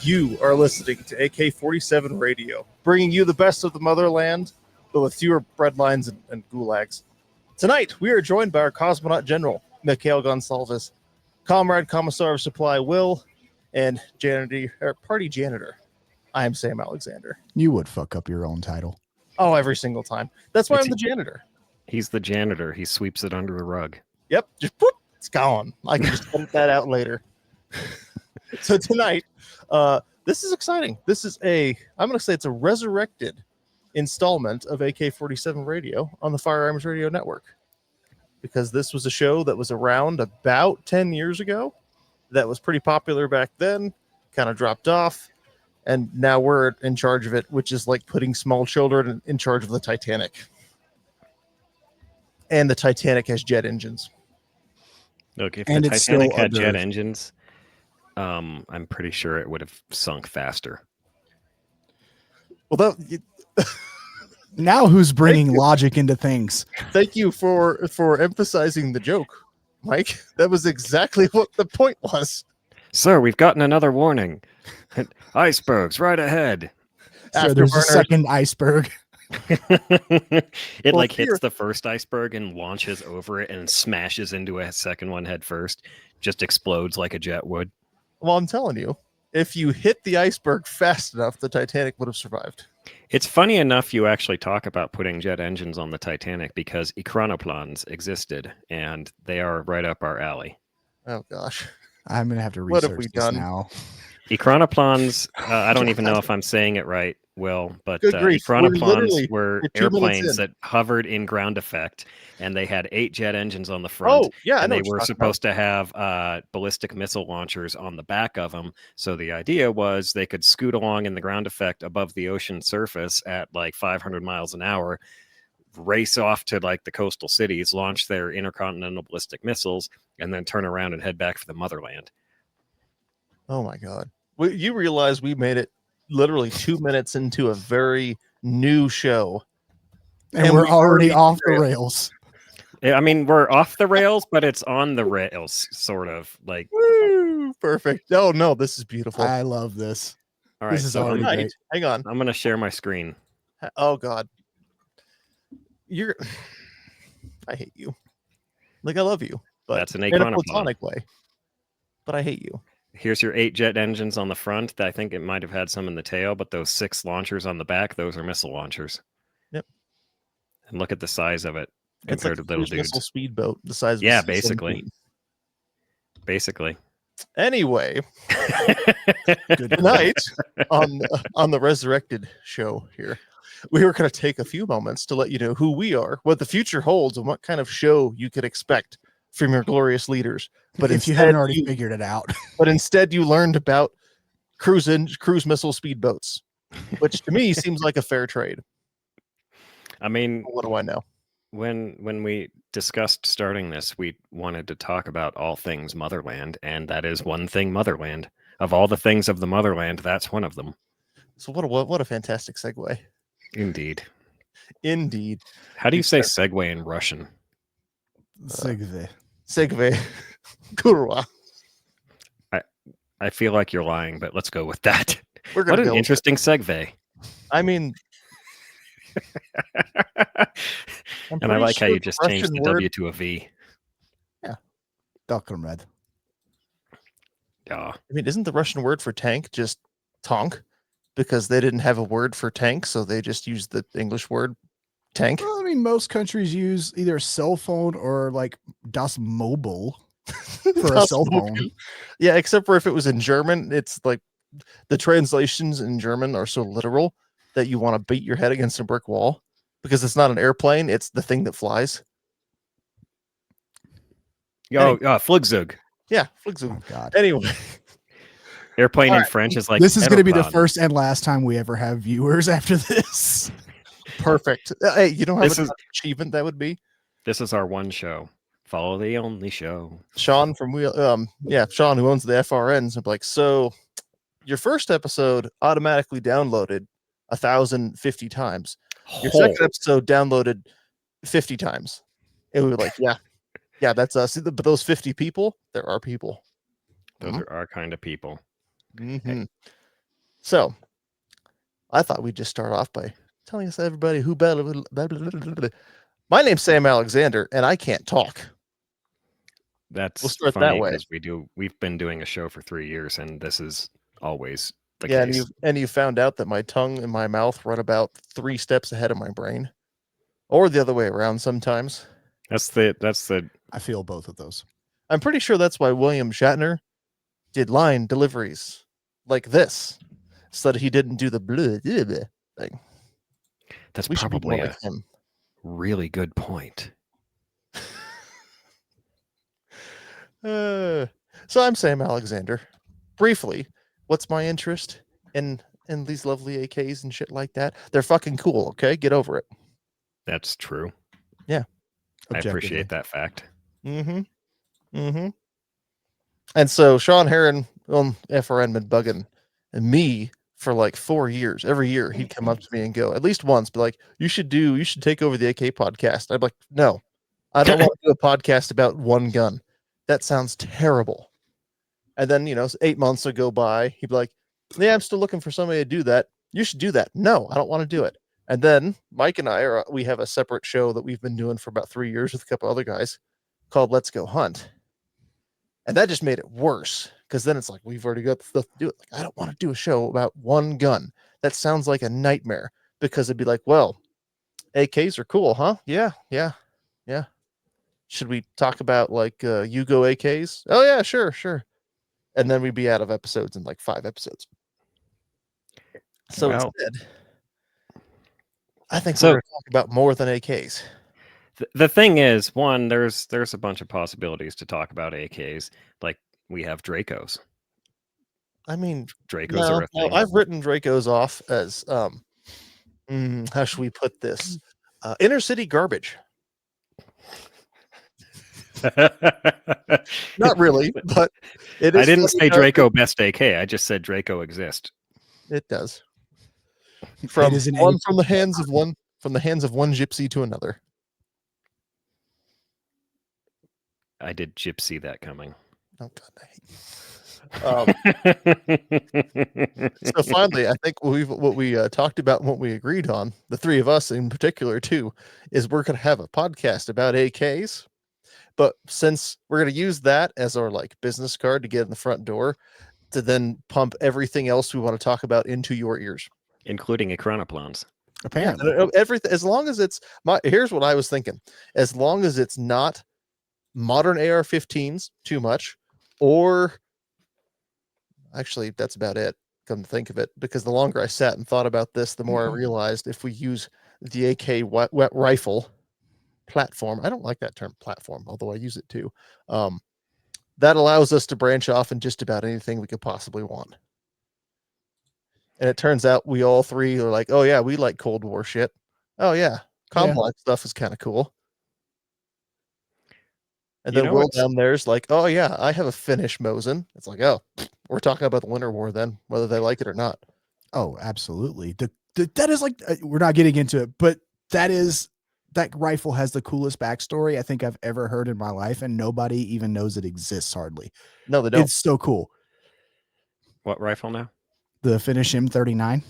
You are listening to AK-47 Radio, bringing you the best of the motherland, but with fewer breadlines and gulags. Tonight, we are joined by our Cosmonaut General, Mikhail Gonsalves, Comrade Commissar of Supply Will, and Party Janitor. I am Sam Alexander. You would fuck up your own title. Oh, every single time. That's why I'm the janitor. He's the janitor. He sweeps it under the rug. Yep, just whoop, it's gone. I can just edit that out later. So tonight, this is exciting. This is I'm going to say it's a resurrected installment of AK-47 Radio on the Firearms Radio Network, because this was a show that was around about 10 years ago, that was pretty popular back then, kind of dropped off, and now we're in charge of it, which is like putting small children in charge of the Titanic. And the Titanic has jet engines. Look, if the Titanic had jet engines, I'm pretty sure it would have sunk faster. Well, now who's bringing logic into things? Thank you for emphasizing the joke, Mike. That was exactly what the point was. Sir, we've gotten another warning. Icebergs right ahead. So there's a second iceberg. It hits the first iceberg and launches over it and smashes into a second one head first. Just explodes like a jet would. Well, I'm telling you, if you hit the iceberg fast enough, the Titanic would have survived. It's funny enough you actually talk about putting jet engines on the Titanic, because Econoplans existed, and they are right up our alley. Oh, gosh. I'm going to have to research this now. Econoplans, I don't even know if I'm saying it right, Will, but Econoplans were airplanes that hovered in ground effect, and they had 8 jet engines on the front. Oh, yeah, and they were supposed to have ballistic missile launchers on the back of them. So the idea was they could scoot along in the ground effect above the ocean surface at like 500 miles an hour, race off to like the coastal cities, launch their intercontinental ballistic missiles, and then turn around and head back for the motherland. Oh my God. You realize we made it literally 2 minutes into a very new show. And we're already off the rails. Yeah, I mean, we're off the rails, but it's on the rails, sort of. Like, woo, perfect. Oh, no, this is beautiful. I love this. All right, this is already great. Hang on. I'm going to share my screen. Oh, God. I hate you. Like, I love you. But that's an in a platonic way. But I hate you. Here's your 8 jet engines on the front. I think it might have had some in the tail, but those 6 launchers on the back, those are missile launchers. Yep. And look at the size of it compared to little dudes. Missile speedboat, the size of a basically. Basically. Anyway, tonight on the Resurrected show here, we were going to take a few moments to let you know who we are, what the future holds, and what kind of show you could expect from your glorious leaders. But if you hadn't already figured it out. But instead you learned about cruise missile speedboats, which to me seems like a fair trade. I mean, what do I know? When we discussed starting this, we wanted to talk about all things motherland, and that is one thing motherland. Of all the things of the motherland, that's one of them. So what a fantastic segue. Indeed. How do you say segue in Russian? Segve. Kurwa. I feel like you're lying, but let's go with that. What an interesting segue. I mean, and I like how you just changed the W to a V. Yeah. Comrade. Yeah. I mean, isn't the Russian word for tank just tank? Because they didn't have a word for tank, so they just used the English word tank. Well, I mean, most countries use either a cell phone or like Das Mobile for a cell phone. Yeah, except for if it was in German, it's like the translations in German are so literal that you want to beat your head against a brick wall, because it's not an airplane, it's the thing that flies. Flugzeug. Yeah, Flugzeug. Oh, God. Anyway. Airplane in French is like... This is going to be the first and last time we ever have viewers after this. Perfect. Hey, you know how much achievement that would be? This is our one show. Follow the only show. Sean from Sean, who owns the FRNs, I'm like, so your first episode automatically downloaded 1,050 times. Your Oh, second episode downloaded 50 times. And we were like, yeah, that's us. But those 50 people, there are people. those are our kind of people. Mm-hmm. So I thought we'd just start off by telling us everybody who better. My name's Sam Alexander, and I can't talk. That's We'll start that funny way. because we've been doing a show for 3 years, and this is always the Yeah, case. and you found out that my tongue and my mouth run about 3 steps ahead of my brain, or the other way around sometimes. That's the I feel both of those. I'm pretty sure that's why William Shatner did line deliveries like this, so that he didn't do the blah, blah, blah thing. that's We should be probably more a like him. really good point. So I'm Sam Alexander. Briefly, what's my interest in these lovely AKs and shit like that? They're fucking cool. Okay, get over it. That's true. Yeah. I Objectively. appreciate that fact. Mm-hmm. Mm-hmm. And so Sean Heron, FRN been bugging me for like 4 years. Every year he'd come up to me and go, at least once, be like, you should take over the AK podcast. I'd be like, no, I don't want to do a podcast about one gun. That sounds terrible. And then, 8 months would go by. He'd be like, yeah, I'm still looking for somebody to do that. You should do that. No, I don't want to do it. And then Mike and we have a separate show that we've been doing for about 3 years with a couple other guys called Let's Go Hunt. And that just made it worse because then it's like, we've already got the stuff to do it. Like, I don't want to do a show about one gun. That sounds like a nightmare because it'd be like, well, AKs are cool, huh? Yeah. Should we talk about like Yugo AKs? Oh yeah, sure. And then we'd be out of episodes in like 5 episodes. So Well, instead, I think So- we're going to talk about more than AKs. the thing is, one, there's a bunch of possibilities to talk about AKs. Like we have Dracos. I mean, Dracos are a thing. I've written Dracos off as how should we put this? Inner city garbage. Not really, but it is. I didn't funny say how Draco best AK. I just said Draco exist. It does. From is an one from the hands of one gypsy to another. I did gypsy that coming. Oh God, I hate. So finally, I think what we talked about and what we agreed on, the three of us in particular too, is we're going to have a podcast about AKs. But since we're going to use that as our like business card to get in the front door, to then pump everything else we want to talk about into your ears, including Chronoplans. Apparently. everything, as long as it's here's what I was thinking, as long as it's not modern AR-15s too much, or actually that's about it, come to think of it, because the longer I sat and thought about this, the more I realized if we use the AK wet rifle platform, I don't like that term platform, although I use it too, that allows us to branch off in just about anything we could possibly want. And it turns out we all three are like, oh yeah, we like Cold War shit. Oh yeah, complex stuff is kind of cool. And then Will down there's like, oh yeah, I have a Finnish Mosin. It's like, oh, we're talking about the Winter War then, whether they like it or not. Oh, absolutely. That is like, we're not getting into it, but that rifle has the coolest backstory I think I've ever heard in my life, and nobody even knows it exists hardly. No, they don't. It's so cool. What rifle now? The Finnish M39.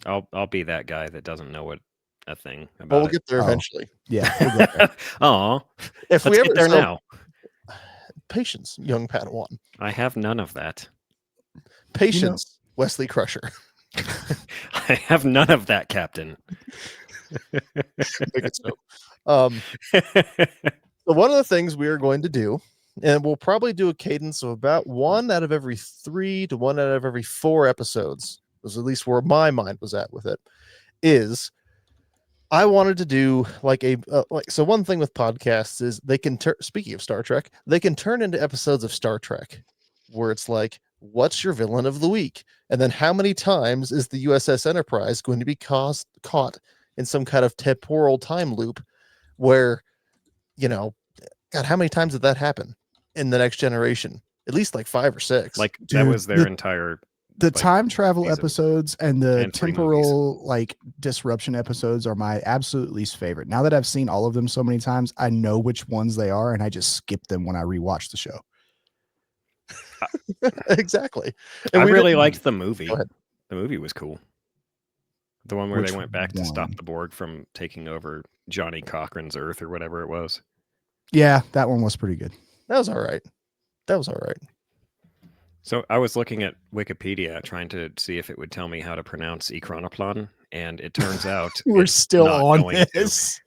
I'll be that guy that doesn't know what a thing about. Well, we'll get there eventually. Yeah. We'll get there. Oh, if let's we ever get there now. Patience, young Padawan. I have none of that. Patience, Wesley Crusher. I have none of that, Captain. Make it so. So one of the things we are going to do, and we'll probably do a cadence of about 1 out of every 3 to 1 out of every 4 episodes, was at least where my mind was at with it, is I wanted to do like so one thing with podcasts is they can speaking of Star Trek, they can turn into episodes of Star Trek where it's like, what's your villain of the week? And then how many times is the USS Enterprise going to be caught in some kind of temporal time loop where, God, how many times did that happen in the Next Generation? At least like 5 or 6. Like that was their entire The like, time travel season. episodes and the And 3 temporal like disruption episodes are my absolute least favorite. Now that I've seen all of them so many times, I know which ones they are, and I just skip them when I rewatch the show. Exactly. And I we really didn't- liked the movie. Go ahead. The movie was cool. The one where Which they went back to stop one? the Borg from taking over Johnny Cochran's Earth or whatever it was. Yeah, that one was pretty good. That was all right. That was all right. So I was looking at Wikipedia trying to see if it would tell me how to pronounce Ikronoplan, and it turns out We're it's still not on going to. this.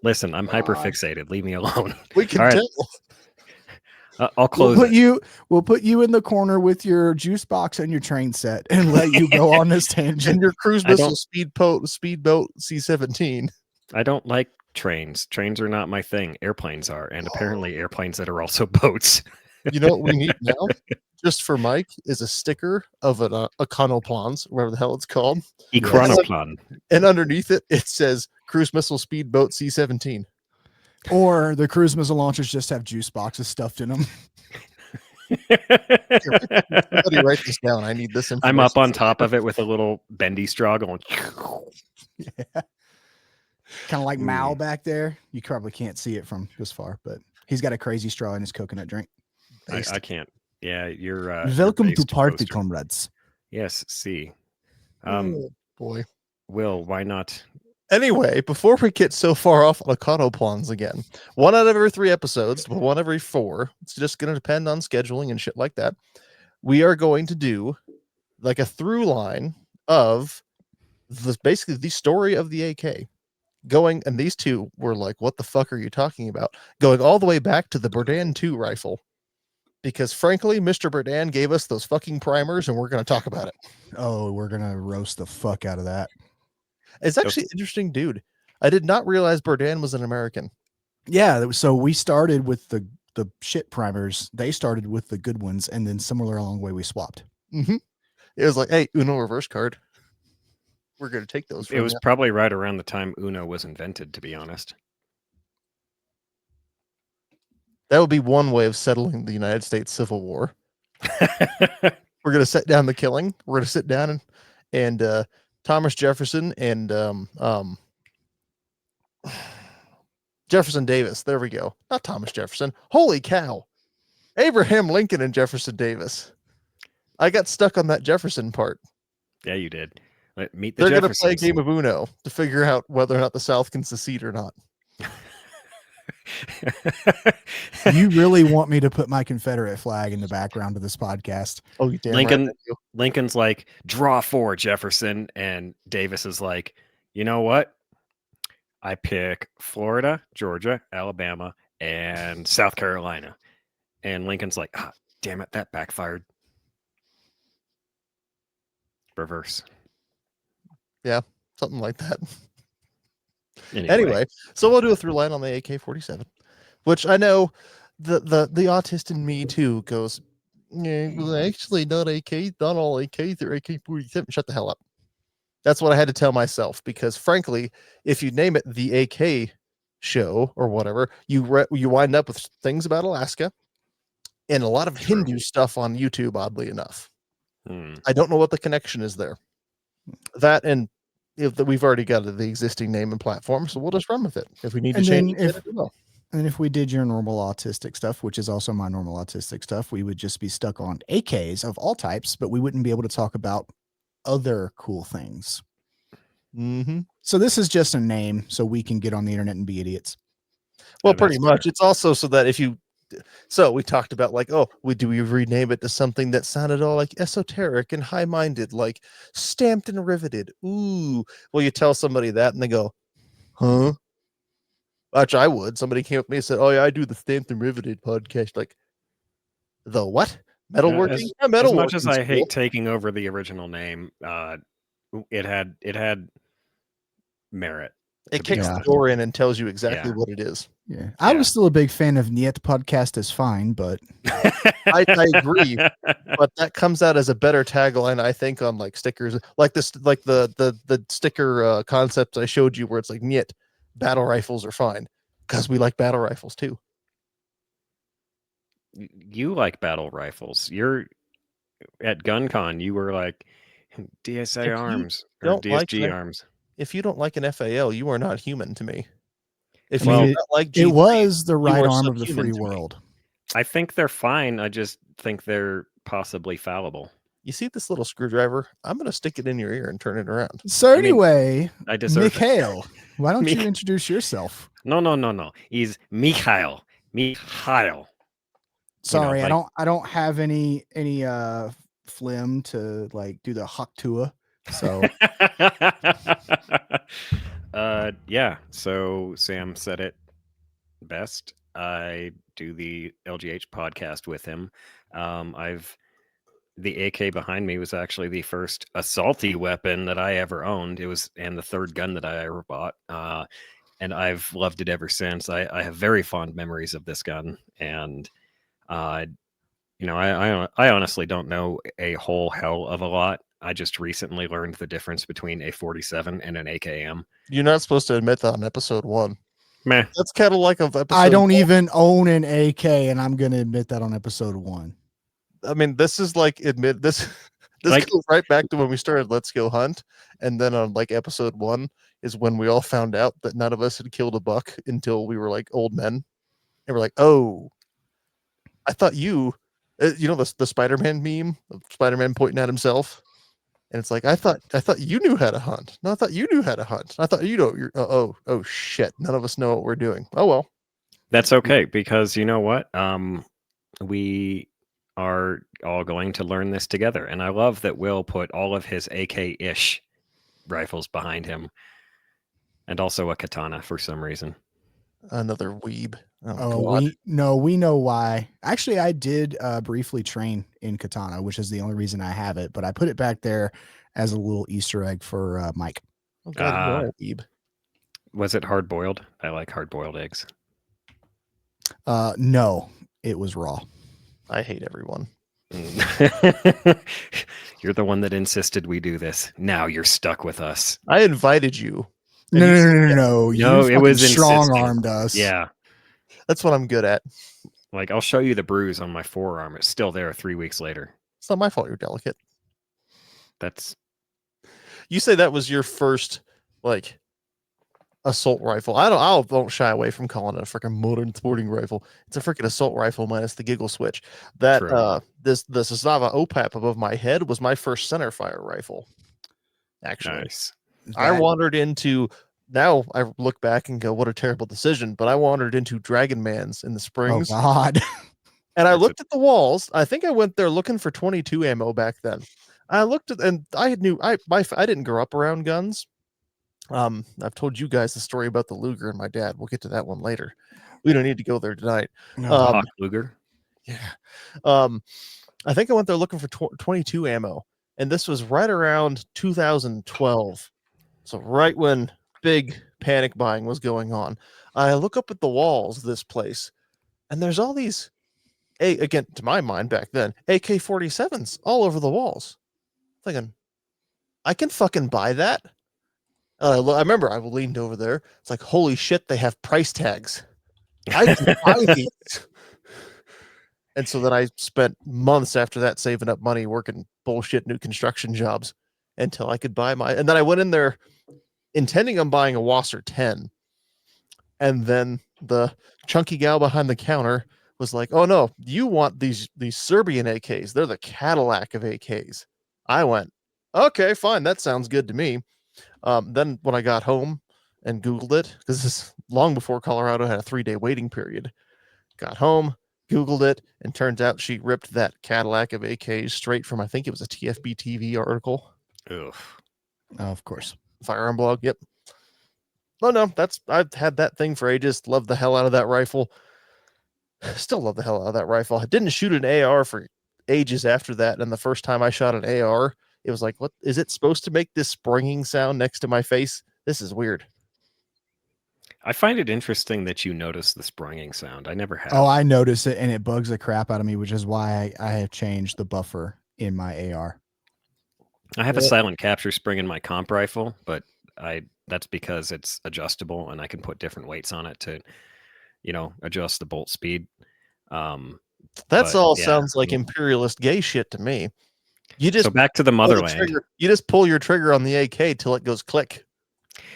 Listen, I'm God. hyperfixated. Leave me alone. We can All right. tell. I'll close We'll put you in the corner with your juice box and your train set and let you go on this And tangent. your cruise I missile don't- speedboat C-17. I don't like trains. Trains are not my thing. Airplanes are, and apparently airplanes that are also boats. You know what we need now? Just for Mike is a sticker of an Econoplans, whatever the hell it's called. Ikronoplan. And underneath it, it says cruise missile speedboat C-17. Or the cruise missile launchers just have juice boxes stuffed in them. Somebody write this down. I need this information. I'm up on top of it with a little bendy straw going. Yeah. Kind of like Mao Ooh. back there. You probably can't see it from this far, but he's got a crazy straw in his coconut drink. I can't. Yeah, you're. Welcome you're to based party, poster. comrades. Yes. See. Oh, boy. Will, why not? Anyway, before we get so far off on Econoplans again, 1 out of every 3 episodes, but 1 every 4. It's just going to depend on scheduling and shit like that. We are going to do like a through line of basically the story of the AK. Going, and these two were like, what the fuck are you talking about? Going all the way back to the Berdan 2 rifle. Because frankly, Mr. Berdan gave us those fucking primers and we're going to talk about it. Oh, we're going to roast the fuck out of that. It's actually interesting, dude. I did not realize Berdan was an American. Yeah, so we started with the shit primers. They started with the good ones, and then somewhere along the way we swapped. Mm-hmm. It was like, hey, Uno reverse card. We're going to take those from It was you. probably right around the time Uno was invented, to be honest. That would be one way of settling the United States Civil War. We're going to set down the killing. We're going to sit down and Thomas Jefferson and Jefferson Davis. There we go. Not Thomas Jefferson. Holy cow. Abraham Lincoln and Jefferson Davis. I got stuck on that Jefferson part. Yeah, you did. Meet the They're going to play a Jeffersons. game of Uno to figure out whether or not the South can secede or not. You really want me to put my Confederate flag in the background of this podcast? Oh, you damn Lincoln- right. I do. Lincoln's like, draw 4, Jefferson. And Davis is like, you know what? I pick Florida, Georgia, Alabama, and South Carolina. And Lincoln's like, ah, damn it, that backfired. Reverse. Something like that. Anyway, So we'll do a through line on the AK-47, which I know the autist in me too goes, yeah, well, actually not all AKs, they're AK-47. Shut the hell up. That's what I had to tell myself, because frankly, if you name it the AK show or whatever, you wind up with things about Alaska and a lot of True. Hindu stuff on YouTube, oddly enough. Hmm. I don't know what the connection is there. That and if we've already got the existing name and platform, so we'll just run with it. If we need to And change then it, we will. And if we did your normal autistic stuff, which is also my normal autistic stuff, we would just be stuck on AKs of all types, but we wouldn't be able to talk about other cool things. Mm-hmm. So this is just a name so we can get on the internet and be idiots. Well, Yeah, pretty that's much. fair. It's also so that if you, so we talked about like, oh, do we rename it to something that sounded all like esoteric and high-minded, like stamped and riveted? Ooh, well, you tell somebody that and they go, huh? Which I would. Somebody came up to me and said, oh yeah, I do the stamped and riveted podcast. Like, the what? Metalworking? As Yeah, much as metalworking's I cool. hate taking over the original name, it had merit. It to be kicks the honest. door in and tells you exactly Yeah. what it is. Yeah. I Yeah. was still a big fan of Niet podcast is fine, but I agree, but that comes out as a better tagline, I think, on like stickers, like this, like the sticker concept I showed you, where it's like, "Niet, battle rifles are fine," because we like battle rifles too. You like battle rifles. You're at GunCon, you were like DSA If you arms or don't like DSG an, arms. if you don't like an FAL, you are not human to me. If I you mean, do Well, not like it G3, was the you right are arm of the subhuman free to me. world. I think they're fine. I just think they're possibly fallible. You see this little screwdriver? I'm going to stick it in your ear and turn it around. So I mean, anyway, I deserve it. Mikhail, why don't you Mik- introduce yourself? No. He's Mikhail. Sorry, like- I don't have any phlegm to like do the Haktua. So Yeah. So Sam said it best. I do the LGH podcast with him. The AK behind me was actually the first assaulty weapon that I ever owned. It was, and the third gun that I ever bought. And I've loved it ever since. I have very fond memories of this gun, and I honestly don't know a whole hell of a lot. I just recently learned the difference between a 47 and an AKM. You're not supposed to admit that on episode 1. Meh. That's kind of like of episode. I don't 1. even own an AK, and I'm going to admit that on episode 1. I mean, this is like admit this. This Like- goes right back to when we started Let's Go Hunt, and then on like episode 1 is when we all found out that none of us had killed a buck until we were like old men, and we're like, oh, I thought you know the Spider-Man meme of Spider-Man pointing at himself, and it's like I thought you knew how to hunt. No, I thought you knew how to hunt. I thought you know. You're oh shit. None of us know what we're doing. Oh well. That's okay, because you know what? We are all going to learn this together. And I love that Will put all of his AK-ish rifles behind him. And also a katana for some reason. Another weeb. Oh, God. we know why. Actually, I did briefly train in katana, which is the only reason I have it, but I put it back there as a little Easter egg for Mike. Oh God, you are a weeb. Was it hard boiled? I like hard boiled eggs. No, it was raw. I hate everyone. You're the one that insisted we do this. Now you're stuck with us. I invited you. and No, you no, said, no, "Yeah." no. No, You it was strong insisting. armed us. Yeah. That's what I'm good at. Like, I'll show you the bruise on my forearm. It's still there 3 weeks later. It's not my fault you're delicate. That's You say that was your first like assault rifle. I won't shy away from calling it a freaking modern sporting rifle. It's a freaking assault rifle minus the giggle switch. That True. the Sasava OPAP above my head was my first center fire rifle. Actually, nice. I That- wandered into. Now I look back and go, "What a terrible decision!" But I wandered into Dragon Man's in the Oh springs, God. and I That's looked at the walls. I think I went there looking for 22 ammo back then. I looked at, and I didn't grow up around guns. I've told you guys the story about the Luger and my dad. We'll get to that one later. We don't need to go there tonight. The Um, Hawk Luger. Yeah. I think I went there looking for 22 ammo, and this was right around 2012. So right when big panic buying was going on. I look up at the walls of this place, and there's all these, again, to my mind back then, AK-47s all over the walls. Thinking, I can fucking buy that. I remember I leaned over there. It's like, holy shit, they have price tags. I can buy these. And so then I spent months after that saving up money, working bullshit new construction jobs until I could buy my. And then I went in there intending on buying a Wasser 10. And then the chunky gal behind the counter was like, "Oh no, you want these Serbian AKs? They're the Cadillac of AKs." I went, "Okay, fine, that sounds good to me." Then when I got home and Googled it, because this is long before Colorado had a 3-day waiting period, got home, Googled it, and turns out she ripped that Cadillac of AKs straight from, I think it was a TFB TV article. Ugh. Oh, of course. Firearm blog. Yep. Oh no, I've had that thing for ages. Loved the hell out of that rifle. Still love the hell out of that rifle. I didn't shoot an AR for ages after that. And the first time I shot an AR, it was like, what is it supposed to make this springing sound next to my face? This is weird. I find it interesting that you notice the springing sound. I never have. Oh, I notice it and it bugs the crap out of me, which is why I have changed the buffer in my AR. I have a Yeah. silent capture spring in my comp rifle, but that's because it's adjustable and I can put different weights on it to, adjust the bolt speed. That's But, all yeah, sounds like I mean- imperialist gay shit to me. You just So back to the pull motherland. trigger. You just pull your trigger on the AK till it goes click.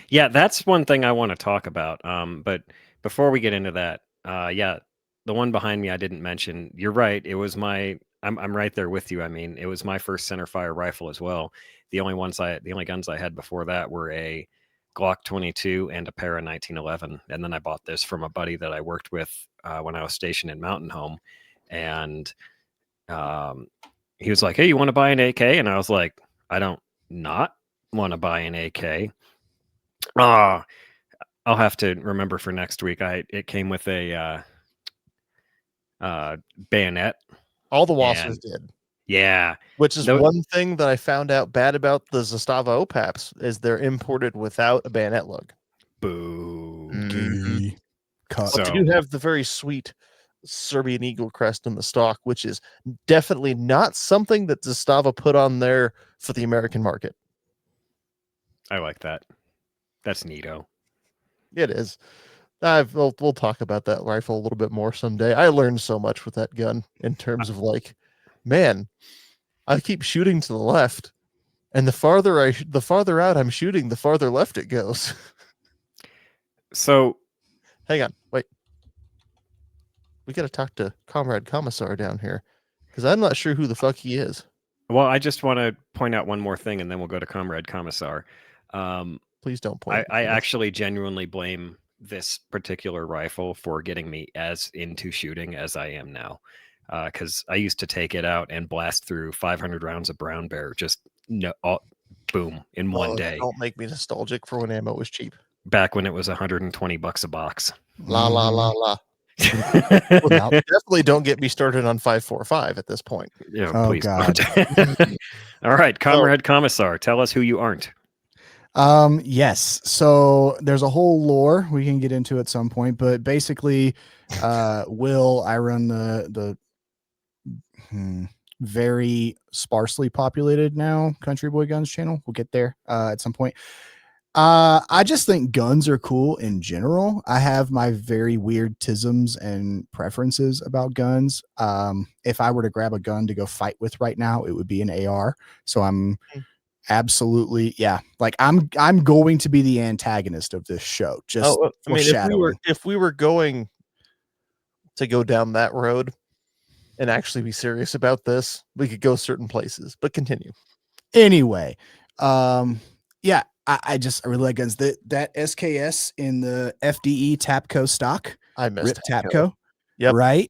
Yeah, that's one thing I want to talk about. But before we get into that, yeah, the one behind me I didn't mention. You're right. It was my. I'm right there with you. I mean, it was my first centerfire rifle as well. The only guns I had before that were a Glock 22 and a Para 1911, and then I bought this from a buddy that I worked with when I was stationed in Mountain Home, and he was like, "Hey, you want to buy an AK?" And I was like, "I don't not want to buy an AK." Ah, I'll have to remember for next week. It came with a bayonet. All the And Wassers did. yeah, Which is Tho- one thing that I found out bad about the Zastava OPAPs is they're imported without a bayonet lug. boo. Gee. Cut. But they So do have the very sweet Serbian eagle crest in the stock, which is definitely not something that Zastava put on there for the American market. I like that. That's neato. It is. We'll talk about that rifle a little bit more someday. I learned so much with that gun in terms of like, man, I keep shooting to the left, and the farther out I'm shooting, the farther left it goes. So Hang on, wait. We got to talk to Comrade Commissar down here because I'm not sure who the fuck he is. well, I just want to point out one more thing, and then we'll go to Comrade Commissar. Please don't point. I actually genuinely blame this particular rifle for getting me as into shooting as I am now. Because I used to take it out and blast through 500 rounds of brown bear, just boom, in one day. Don't make me nostalgic for when ammo was cheap. Back when it was $120 a box. La la la la. Well, definitely don't get me started on 5.45 at this point. Yeah, Oh, please God. don't. All right, Comrade Commissar, tell us who you aren't. Yes. So there's a whole lore we can get into at some point, but basically, I run the very sparsely populated now Country Boy Guns channel. We'll get there at some point. I just think guns are cool in general. I have my very weird tisms and preferences about guns. If I were to grab a gun to go fight with right now, it would be an AR. So I'm absolutely, yeah. Like I'm going to be the antagonist of this show. Just I mean, if we were going to go down that road and actually be serious about this, we could go certain places. But continue. Anyway, yeah. I really like guns. That SKS in the FDE Tapco stock. I missed Tapco. Yep. Right.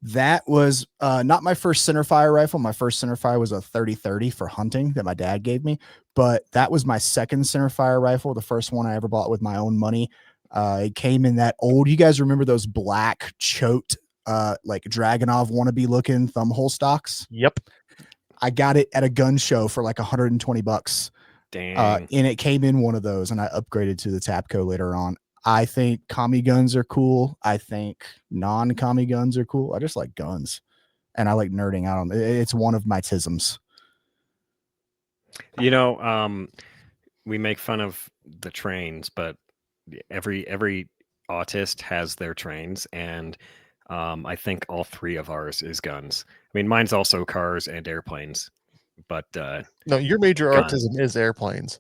That was not my first centerfire rifle. My first centerfire was a 30-30 for hunting that my dad gave me, but that was my second centerfire rifle. The first one I ever bought with my own money. It came in that old. You guys remember those black choked, like Dragunov wannabe looking thumb hole stocks? Yep. I got it at a gun show for like $120. Dang. And it came in one of those, and I upgraded to the Tapco later on. I think commie guns are cool. I think non-commie guns are cool. I just like guns, and I like nerding out on it. It's one of my tisms. You know, we make fun of the trains, but every autist has their trains, and I think all three of ours is guns. I mean, mine's also cars and airplanes, but no, your major gun. autism is airplanes.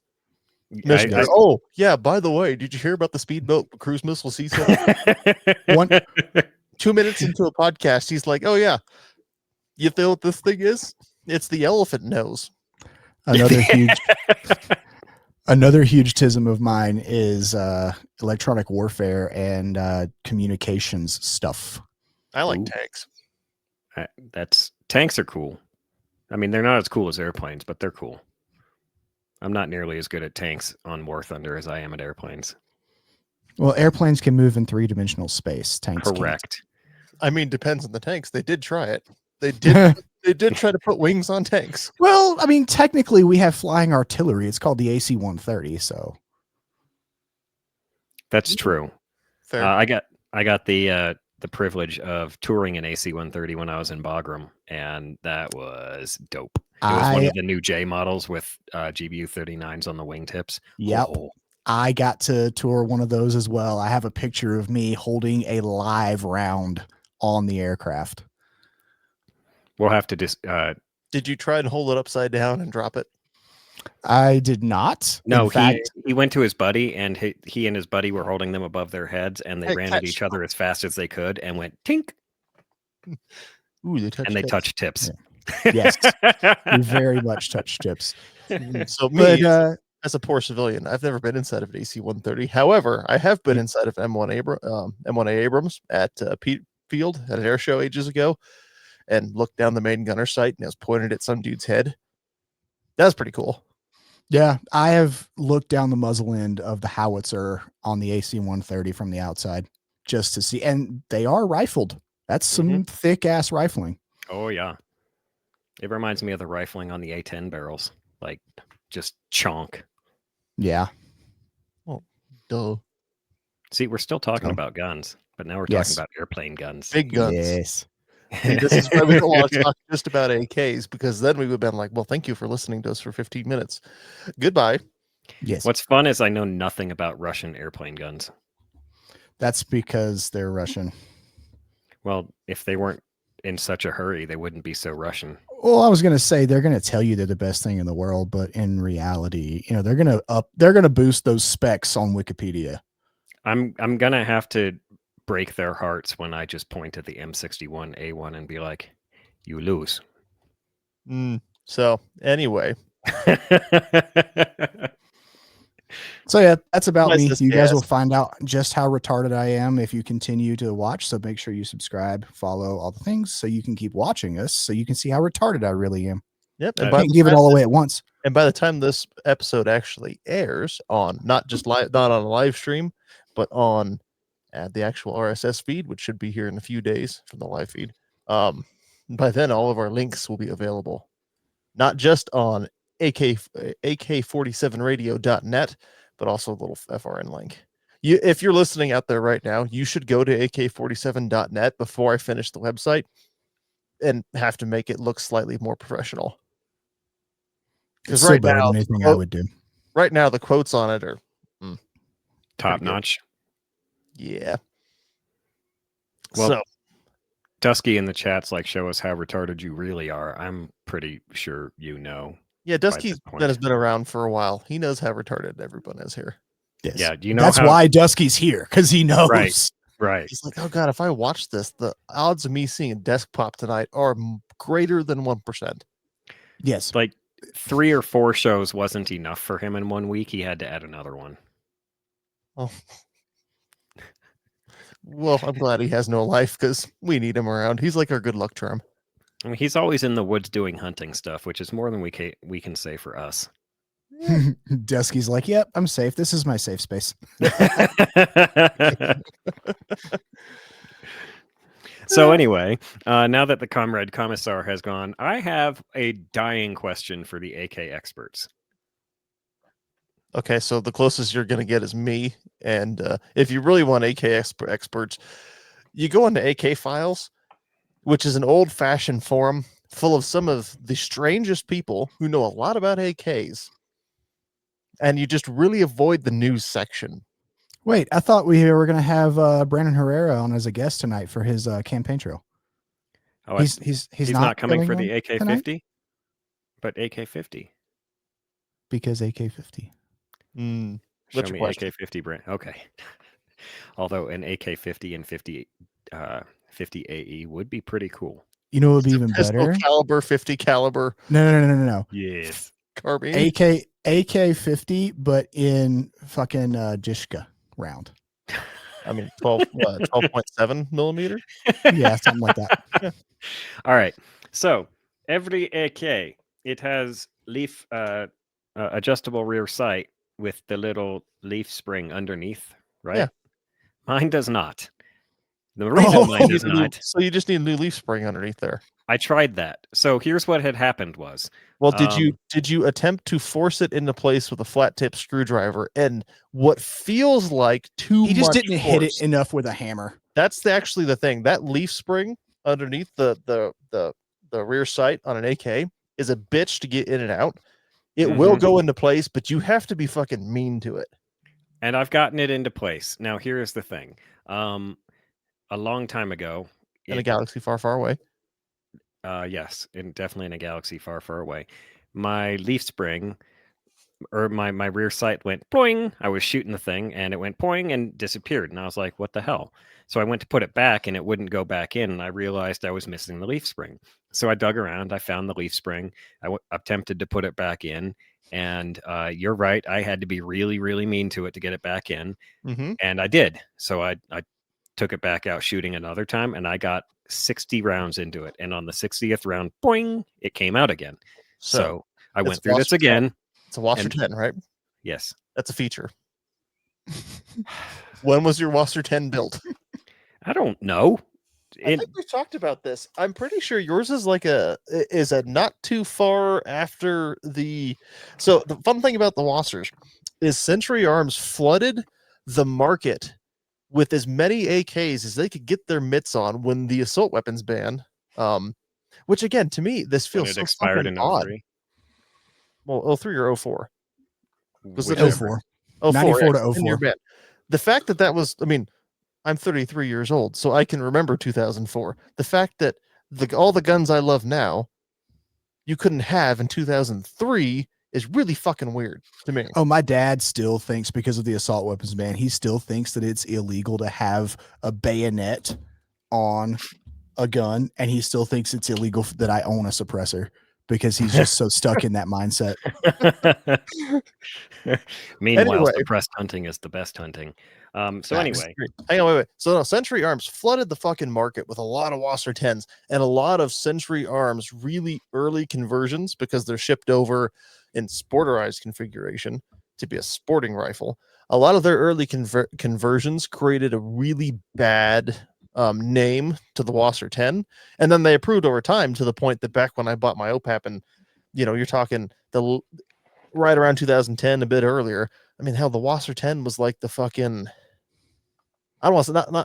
I, Oh yeah, by the way, did you hear about the speedboat cruise missile C7? 2 minutes into a podcast, he's like, "Oh yeah, you know what this thing is? It's the elephant nose." Another huge tism of mine is electronic warfare and communications stuff. I like Ooh. tanks. Tanks are cool. I mean, they're not as cool as airplanes, but they're cool. I'm not nearly as good at tanks on War Thunder as I am at airplanes. Well, airplanes can move in 3-dimensional space. Tanks Correct. can't. I mean, depends on the tanks. They did try it. They did. They did try to put wings on tanks. Well, I mean, technically, we have flying artillery. It's called the AC-130. So That's true. Fair. I got the privilege of touring an AC-130 when I was in Bagram, and that was dope. It was one of the new J models with GBU-39s on the wingtips. Yep. Oh. I got to tour one of those as well. I have a picture of me holding a live round on the aircraft. We'll have to just Did you try and hold it upside down and drop it? I did not. No, In fact, he went to his buddy, and he and his buddy were holding them above their heads, and they Hey, ran at catch. each other as fast as they could, and went tink, Ooh, they touched. and they tips. touched tips. yes, we very much touched tips. So me, But as a poor civilian, I've never been inside of an AC-130. However, I have been inside of M1A Abrams at Pete Field at an air show ages ago, and looked down the main gunner sight, and it was pointed at some dude's head. That was pretty cool. yeah, I have looked down the muzzle end of the howitzer on the AC-130 from the outside just to see, and they are rifled. That's some thick ass rifling. Oh yeah, it reminds me of the rifling on the A10 barrels, like just chonk. Yeah. Duh. See, we're still talking So- about guns, but now we're Yes. talking about airplane guns. Big guns. Yes. And this is why we don't want to talk just about AKs, because then we would have been like, well, thank you for listening to us for 15 minutes. Goodbye. Yes. What's fun is I know nothing about Russian airplane guns. That's because they're Russian. Well, if they weren't in such a hurry, they wouldn't be so Russian. Well, I was going to say they're going to tell you they're the best thing in the world, but in reality, they're going to boost those specs on Wikipedia. I'm gonna have to break their hearts when I just point at the M61A1 and be like, "You lose." So anyway, So yeah, that's about Nice me. this You guys will cast. find out just how retarded I am if you continue to watch. So make sure you subscribe, follow all the things so you can keep watching us so you can see how retarded I really am. yep. I And by, Can't the give it time, all away at once. and by the time this episode actually airs on not on a live stream, but on the actual RSS feed, which should be here in a few days from the live feed. By then, all of our links will be available, not just on AK47radio.net, but also a little FRN link. If you're listening out there right now, you should go to AK47.net before I finish the website and have to make it look slightly more professional. It's Because still right better now, than anything I would do. right now, the quotes on it are Top good. notch. yeah. Well, So Dusky in the chat's like, "Show us how retarded you really are." I'm pretty sure you know. yeah, Dusky this point. that has been around for a while. He knows how retarded everyone is here. Yes. Yeah, you know That's how- why Dusky's here, because he knows. Right. He's like, oh god, if I watch this, the odds of me seeing a desk pop tonight are greater than 1%. Yes. Like 3 or 4 shows wasn't enough for him in 1 week. He had to add another one. Oh, well, I'm glad he has no life because we need him around. He's like our good luck charm. I mean, he's always in the woods doing hunting stuff, which is more than we can say for us. Dusky's like, yep, I'm safe. This is my safe space. So anyway, now that the comrade commissar has gone, I have a dying question for the AK experts. Okay, so the closest you're going to get is me. And if you really want AK experts, you go into AK Files, which is an old-fashioned forum full of some of the strangest people who know a lot about AKs. And you just really avoid the news section. Wait, I thought we were going to have Brandon Herrera on as a guest tonight for his campaign trail. Oh, He's not coming for on the tonight? AK-50, but AK-50. Because AK-50. Show Show me AK-50 brand. Okay. Although an AK-50 and 50 AE would be pretty cool. You know what would be even Pistol better? caliber, 50 caliber No. Yes. carbine. AK-50, but in fucking Jishka round. I mean, 12.7 millimeter. Yeah, something like that. All right. So every AK, it has leaf adjustable rear sight with the little leaf spring underneath, right? Yeah. Mine does not. The reason mine does not, So you just need a new leaf spring underneath there. I tried that. So here's what had happened was, Well, did you attempt to force it into place with a flat tip screwdriver and what feels like He just much didn't hit it force? enough with a hammer. That's actually the thing. That leaf spring underneath the rear sight on an AK is a bitch to get in and out. It will go into place, but you have to be fucking mean to it. and I've gotten it into place. Now here's the thing. A long time ago, In a galaxy far, far away. Yes, and definitely in a galaxy far, far away. My leaf spring, or my rear sight went poing. I was shooting the thing, and it went poing and disappeared. And I was like, "What the hell?" So I went to put it back, and it wouldn't go back in. And I realized I was missing the leaf spring. So I dug around. I found the leaf spring. Attempted to put it back in, and you're right. I had to be really, really mean to it to get it back in, Mm-hmm. and I did. So I took it back out shooting another time, and I got 60 rounds into it. And on the 60th round, boing, it came out again. So I it's went through this Wasser 10. again. It's a Wasser And 10, right? yes, That's a feature. When was your Wasser 10 built? I don't know. I think we've talked about this. I'm pretty sure yours is a not too far after the. So the fun thing about the Wassers is Century Arms flooded the market with as many AKs as they could get their mitts on when the assault weapons ban. Which again, to me, this when feels it so expired fucking in odd. 03. Well, 03 or 04. Was it Whichever. 04. 04, 94 yeah, to 10-year 04. ban. The fact that was, I mean, I'm 33 years old, so I can remember 2004. The fact that all the guns I love now, you couldn't have in 2003 is really fucking weird to me. Oh, my dad still thinks, because of the assault weapons ban, he still thinks that it's illegal to have a bayonet on a gun, and he still thinks it's illegal that I own a suppressor, because he's just so stuck in that mindset. Meanwhile, Anyway. suppressed hunting is the best hunting. Anyway, hang on, wait. So no, Century Arms flooded the fucking market with a lot of Wasser 10s and a lot of Century Arms really early conversions because they're shipped over in sporterized configuration to be a sporting rifle. A lot of their early conversions created a really bad name to the Wasser 10, and then they improved over time to the point that back when I bought my OPAP, and you're talking right around 2010, a bit earlier. I mean, hell, the Wasser 10 was like the fucking, I don't want to say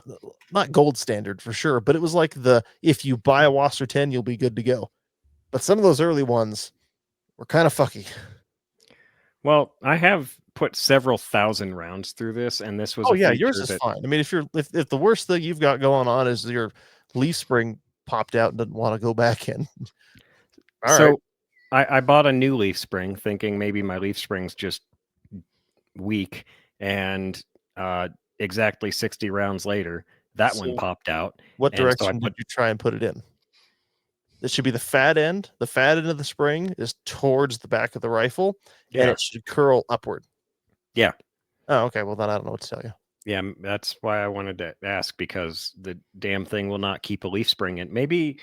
not gold standard for sure, but it was like if you buy a Wasser 10, you'll be good to go. But some of those early ones were kind of fucky. well, I have put several thousand rounds through this, and this was Oh a yeah, feature yours is that fine. I mean, if the worst thing you've got going on is your leaf spring popped out and doesn't want to go back in. All right. I bought a new leaf spring thinking maybe my leaf spring's just weak, and exactly 60 rounds later, that one So popped out. what And so I direction did you try and put it in? It should be the fat end. The fat end of the spring is towards the back of the rifle, and it should curl upward. Yeah. Oh, okay. Well, then I don't know what to tell you. Yeah, that's why I wanted to ask, because the damn thing will not keep a leaf spring in. Maybe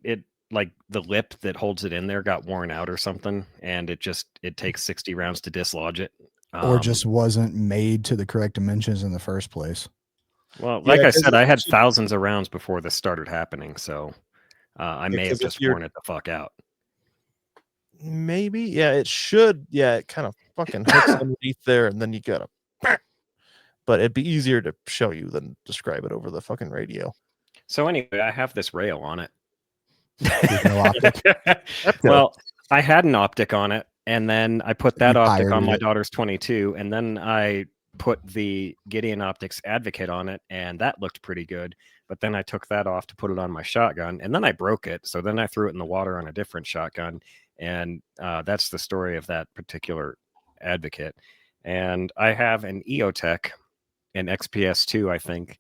it, like the lip that holds it in there, got worn out or something, and it takes 60 rounds to dislodge it. Or just wasn't made to the correct dimensions in the first place. Well, Yeah, like I 'cause said, it I had should- thousands of rounds before this started happening, so I may have 'cause if just you're- worn it the fuck out. Maybe. Yeah, it should. Yeah, it kind of fucking hooks underneath there, and then you gotta. But it'd be easier to show you than describe it over the fucking radio. So anyway, I have this rail on it. With no optic. Well, I had an optic on it, and then I put that You optic on pirated my it. daughter's 22, and then I put the Gideon Optics Advocate on it, and that looked pretty good. But then I took that off to put it on my shotgun, and then I broke it. So then I threw it in the water on a different shotgun, and that's the story of that particular Advocate. And I have an EOTech, an XPS2, I think.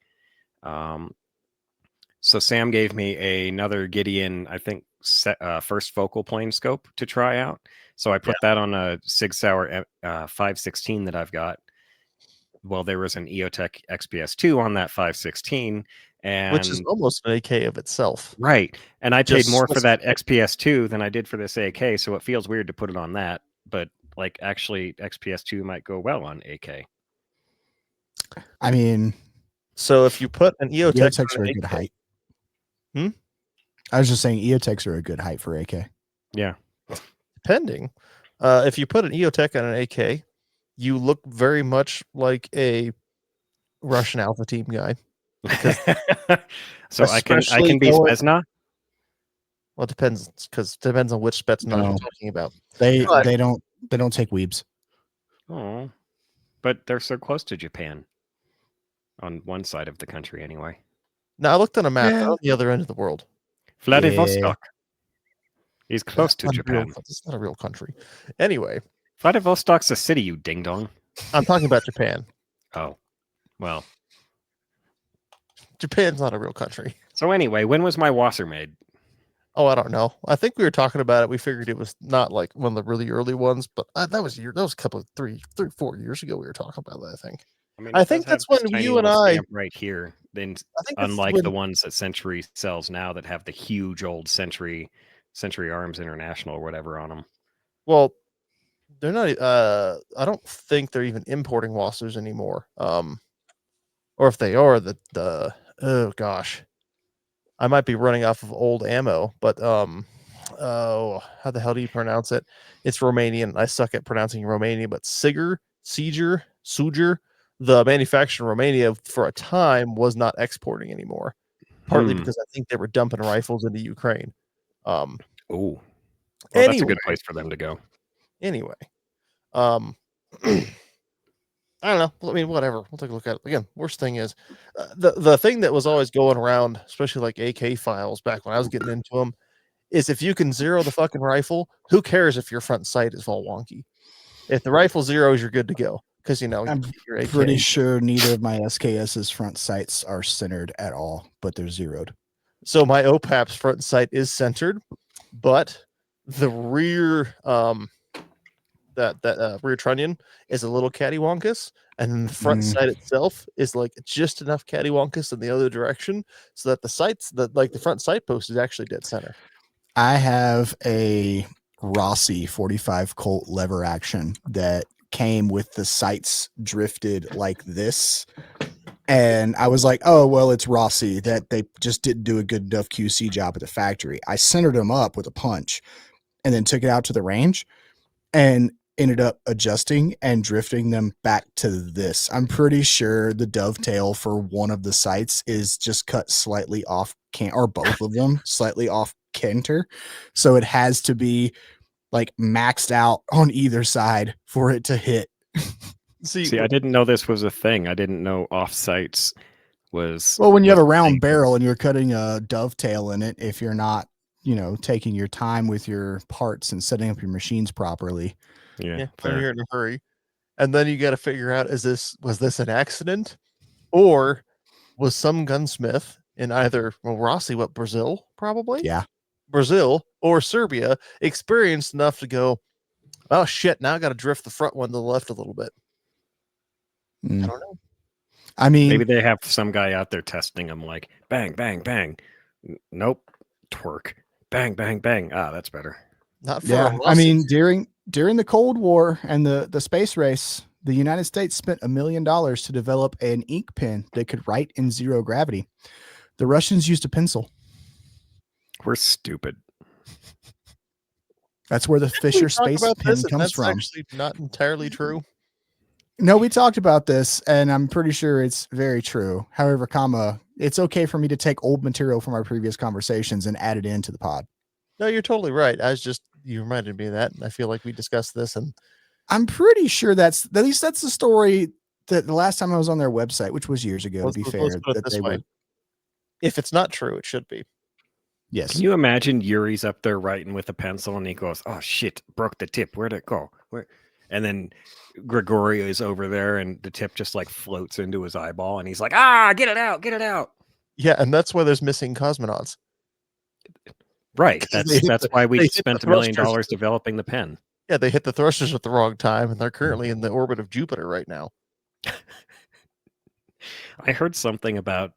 So Sam gave me another Gideon, I think, first focal plane scope to try out. So I put that on a Sig Sauer 516 that I've got. Well, there was an EOTech XPS2 on that 516, and Which is almost an AK of itself. right. And I paid Just more for that XPS2 than I did for this AK, so it feels weird to put it on that. But like, actually, XPS2 might go well on AK. I mean, So if you put an EOTech EOTechs on are an a good AK, height. I was just saying EOTechs are a good height for AK. Yeah. depending, if you put an EOTech on an AK, you look very much like a Russian Alpha Team guy. So I can Especially be going- Spetsnaz. Well, it depends, because it depends on which Spetsnaz No. you're talking about. They But- they don't take weebs. Oh, but they're so close to Japan. On one side of the country, anyway. Now I looked on a map. Yeah. They're on the other end of the world. Vladivostok. He's close to That's not a real- Japan. It's not a real country. Anyway, Vladivostok's a city, you ding dong. I'm talking about Japan. Oh, well. Japan's not a real country. So anyway, when was my wasser made? Oh, I don't know. I think we were talking about it. We figured it was not like one of the really early ones, but that was a couple of 4 years ago. We were talking about that. I think. mean, I it think does have that's when this tiny you and little I. stamp right here. Then, I think that's unlike when- the ones that Century sells now that have the huge old Century Arms International or whatever on them. Well, they're not. I don't think they're even importing wassers anymore. Or if they are, the oh gosh, I might be running off of old ammo. But oh, how the hell do you pronounce it? It's Romanian. I suck at pronouncing Romanian, but Suger, the manufacturer in Romania for a time was not exporting anymore, partly because I think they were dumping rifles into Ukraine. Oh, well, Anyway. that's a good place for them to go. Anyway, I don't know. I mean, whatever. We'll take a look at it again. Worst thing is, the thing that was always going around, especially like AK files back when I was getting into them, is if you can zero the fucking rifle, who cares if your front sight is all wonky? If the rifle zeros, you're good to go because I'm your AK. pretty sure neither of my SKS's front sights are centered at all, but they're zeroed. So my OPAP's front sight is centered, but the rear that rear trunnion is a little cattywampus, and then the front sight itself is like just enough cattywampus in the other direction so that the front sight post is actually dead center. I have a Rossi 45 Colt lever action that came with the sights drifted like this. And I was like, oh, well, it's Rossi, that they just didn't do a good enough QC job at the factory. I centered them up with a punch and then took it out to the range and ended up adjusting and drifting them back to this. I'm pretty sure the dovetail for one of the sights is just cut slightly off or both of them slightly off center. So it has to be like maxed out on either side for it to hit. See, I didn't know this was a thing. I didn't know off sights was. Well, when you have a round barrel and you're cutting a dovetail in it, if you're not, taking your time with your parts and setting up your machines properly. Yeah, when you're in a hurry. And then you got to figure out, was this an accident, or was some gunsmith in either Rossi, Brazil, probably? Yeah. Brazil or Serbia experienced enough to go, oh shit, now I got to drift the front one to the left a little bit. I don't know. I mean, maybe they have some guy out there testing them, like bang, bang, bang. Nope, twerk. Bang, bang, bang. Ah, that's better. Not for I mean, during the Cold War and the space race, the United States spent $1 million to develop an ink pen that could write in zero gravity. The Russians used a pencil. We're stupid. That's where the Fisher space pen comes from. That's actually not entirely true. No, we talked about this, and I'm pretty sure it's very true. However, it's okay for me to take old material from our previous conversations and add it into the pod. No, you're totally right. You reminded me of that, and I feel like we discussed this, and I'm pretty sure that's the story that the last time I was on their website, which was years ago, to be fair. Let's put it this way. If it's not true, it should be. Yes. Can you imagine Yuri's up there writing with a pencil and he goes, oh shit, broke the tip. Where'd it go? Where? And then Gregorio is over there and the tip just like floats into his eyeball and he's like, get it out, get it out. Yeah, and that's why there's missing cosmonauts. Right. That's why we spent $1 million developing the pen. Yeah, they hit the thrusters at the wrong time and they're currently in the orbit of Jupiter right now. I heard something about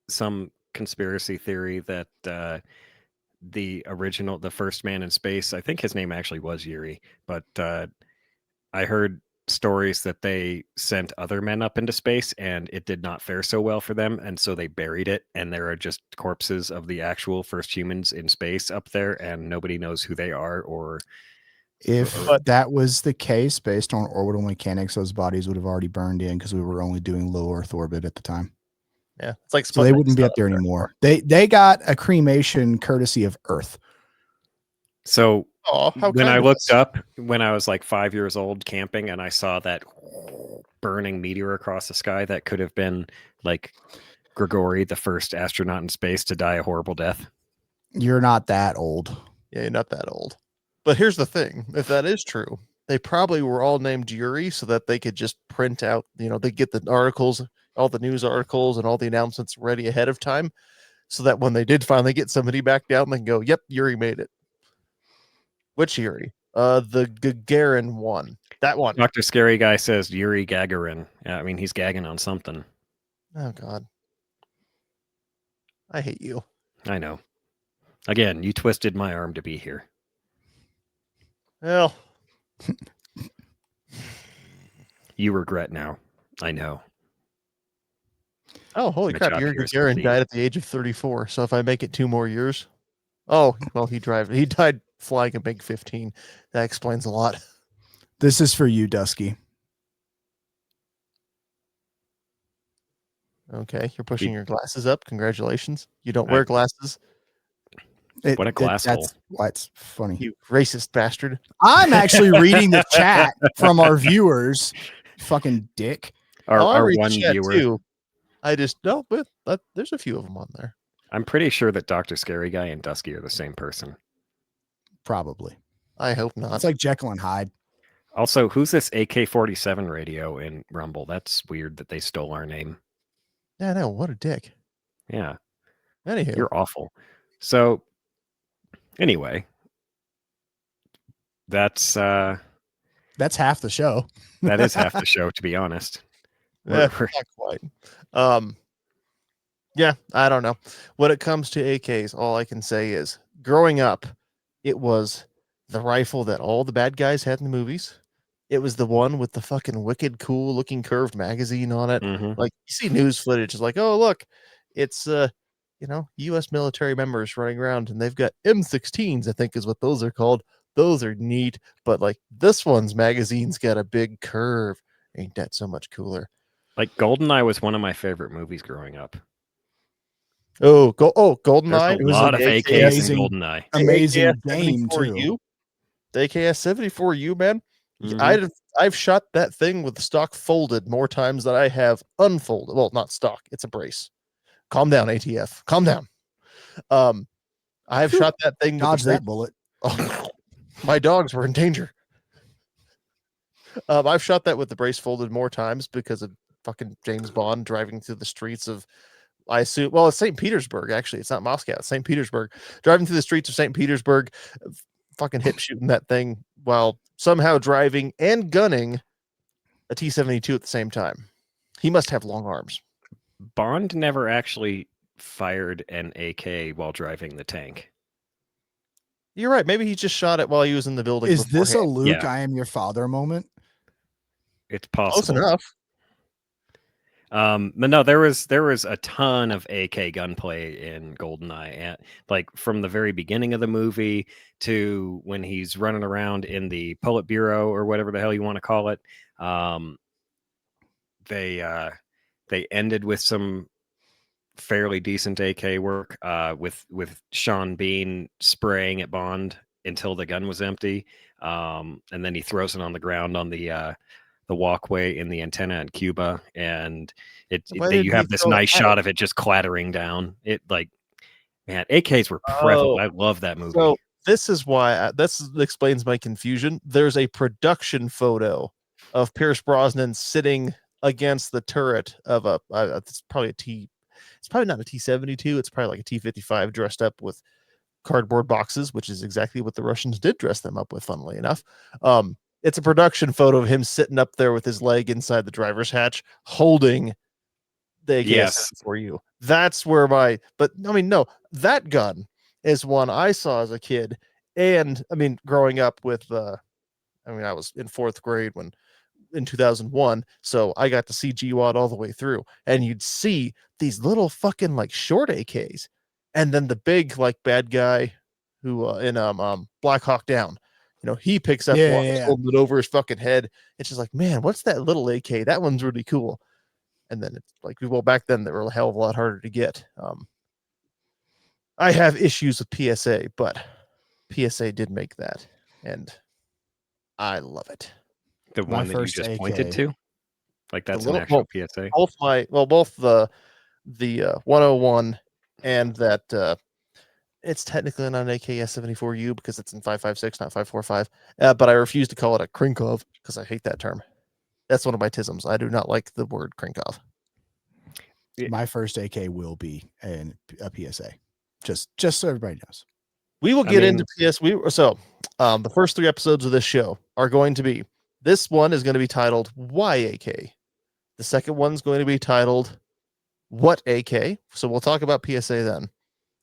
some conspiracy theory that the first man in space, I think his name actually was Yuri, but I heard stories that they sent other men up into space and it did not fare so well for them, and so they buried it, and there are just corpses of the actual first humans in space up there, and nobody knows who they are. Or if that was the case, based on orbital mechanics, those bodies would have already burned in because we were only doing low Earth orbit at the time. Yeah, it's like so they wouldn't be up there anymore. They got a cremation courtesy of Earth. So when I looked up, when I was like 5 years old camping, and I saw that burning meteor across the sky that could have been like Grigori, the first astronaut in space to die a horrible death. You're not that old. Yeah, you're not that old. But here's the thing: if that is true, they probably were all named Yuri so that they could just print out. They get the articles, all the news articles, and all the announcements ready ahead of time, so that when they did finally get somebody back down, they can go, "Yep, Yuri made it." Which Yuri? The Gagarin one. That one. Dr. Scary Guy says Yuri Gagarin. Yeah, I mean, he's gagging on something. Oh God, I hate you. I know. Again, you twisted my arm to be here. Well, You regret now. I know. oh holy My crap! job Yuri here is Gagarin complete. died at the age of 34. So if I make it 2 more years, oh well, he died flying a MiG 15. That explains a lot. This is for you, Dusky. Okay, you're pushing your glasses up. Congratulations. You don't wear glasses, What a glass hole. That's why it's funny. you racist bastard. I'm actually reading the chat from our viewers. Fucking dick. Our, I our read the one chat viewer. too. I just no, but there's a few of them on there. I'm pretty sure that Dr. Scary Guy and Dusky are the same person. Probably. I hope not. It's like Jekyll and Hyde. Also, who's this AK-47 radio in Rumble? That's weird that they stole our name. Yeah, no, what a dick. Yeah, Anywho, you're awful. So, anyway, that's half the show. that is half the show, to be honest. not quite. Yeah, I don't know. When it comes to AKs, all I can say is, growing up, it was the rifle that all the bad guys had in the movies. It was the one with the fucking wicked cool looking curved magazine on it. Mhm. Like you see news footage, it's like, oh look, it's U.S. military members running around and they've got M16s, I think is what those are called. Those are neat, but like this one's magazine's got a big curve. Ain't that so much cooler? Like GoldenEye was one of my favorite movies growing up. GoldenEye. There's a lot of AKs amazing- in GoldenEye. Amazing game too. AKS-74U. The AKS-74U, man. Mhm. I've shot that thing with the stock folded more times than I have unfolded. Well, not stock, it's a brace. Calm down, ATF. Calm down. I've shot that thing with Dodge the that bullet. my dogs were in danger. I've shot that with the brace folded more times because of fucking James Bond driving through the streets of, I assume, well, it's St. Petersburg, actually. It's not Moscow, it's St. Petersburg. Driving through the streets of St. Petersburg, fucking hip shooting that thing while somehow driving and gunning a T-72 at the same time. He must have long arms. Bond never actually fired an AK while driving the tank. You're right. Maybe he just shot it while he was in the building. Is this a beforehand. Luke, Yeah. I am your father moment? It's Close possible. enough? But no, there was a ton of AK gunplay in GoldenEye, and like from the very beginning of the movie to when he's running around in the Politburo or whatever the hell you want to call it. They ended with some fairly decent AK work, with Sean Bean spraying at Bond until the gun was empty, and then he throws it on the ground on the walkway in the antenna in Cuba, and you have this nice shot of it just clattering down. It like, man, AKs were prevalent. I love that movie. So this is why this explains my confusion. There's a production photo of Pierce Brosnan sitting against the turret of it's probably not a T-72. It's probably like a T-55 dressed up with cardboard boxes, which is exactly what the Russians did dress them up with, funnily enough. It's a production photo of him sitting up there with his leg inside the driver's hatch, holding the AKS-74U. That's where but I mean, no, that gun is one I saw as a kid. And I mean, growing up with, I was in 4th grade in 2001. So I got to see GWAD all the way through, and you'd see these little fucking like short AKs. And then the big, like bad guy who, in, Black Hawk Down, he picks up one, holding it over his fucking head. It's just like, man, what's that little AK? That one's really cool. And then it's like, well, back then they were a hell of a lot harder to get. I have issues with PSA, but PSA did make that, and I love it. The one that you just pointed to, like that's an actual PSA. Both the 101, and that it's technically not an AKS-74U because it's in 5.56, not 5.45. But I refuse to call it a Krinkov because I hate that term. That's one of my tisms. I do not like the word Krinkov. My first AK will be a PSA. Just so everybody knows. We will get into PS. The first 3 episodes of this show are going to be. This one is going to be titled Why AK. The second one's going to be titled What AK. So we'll talk about PSA then.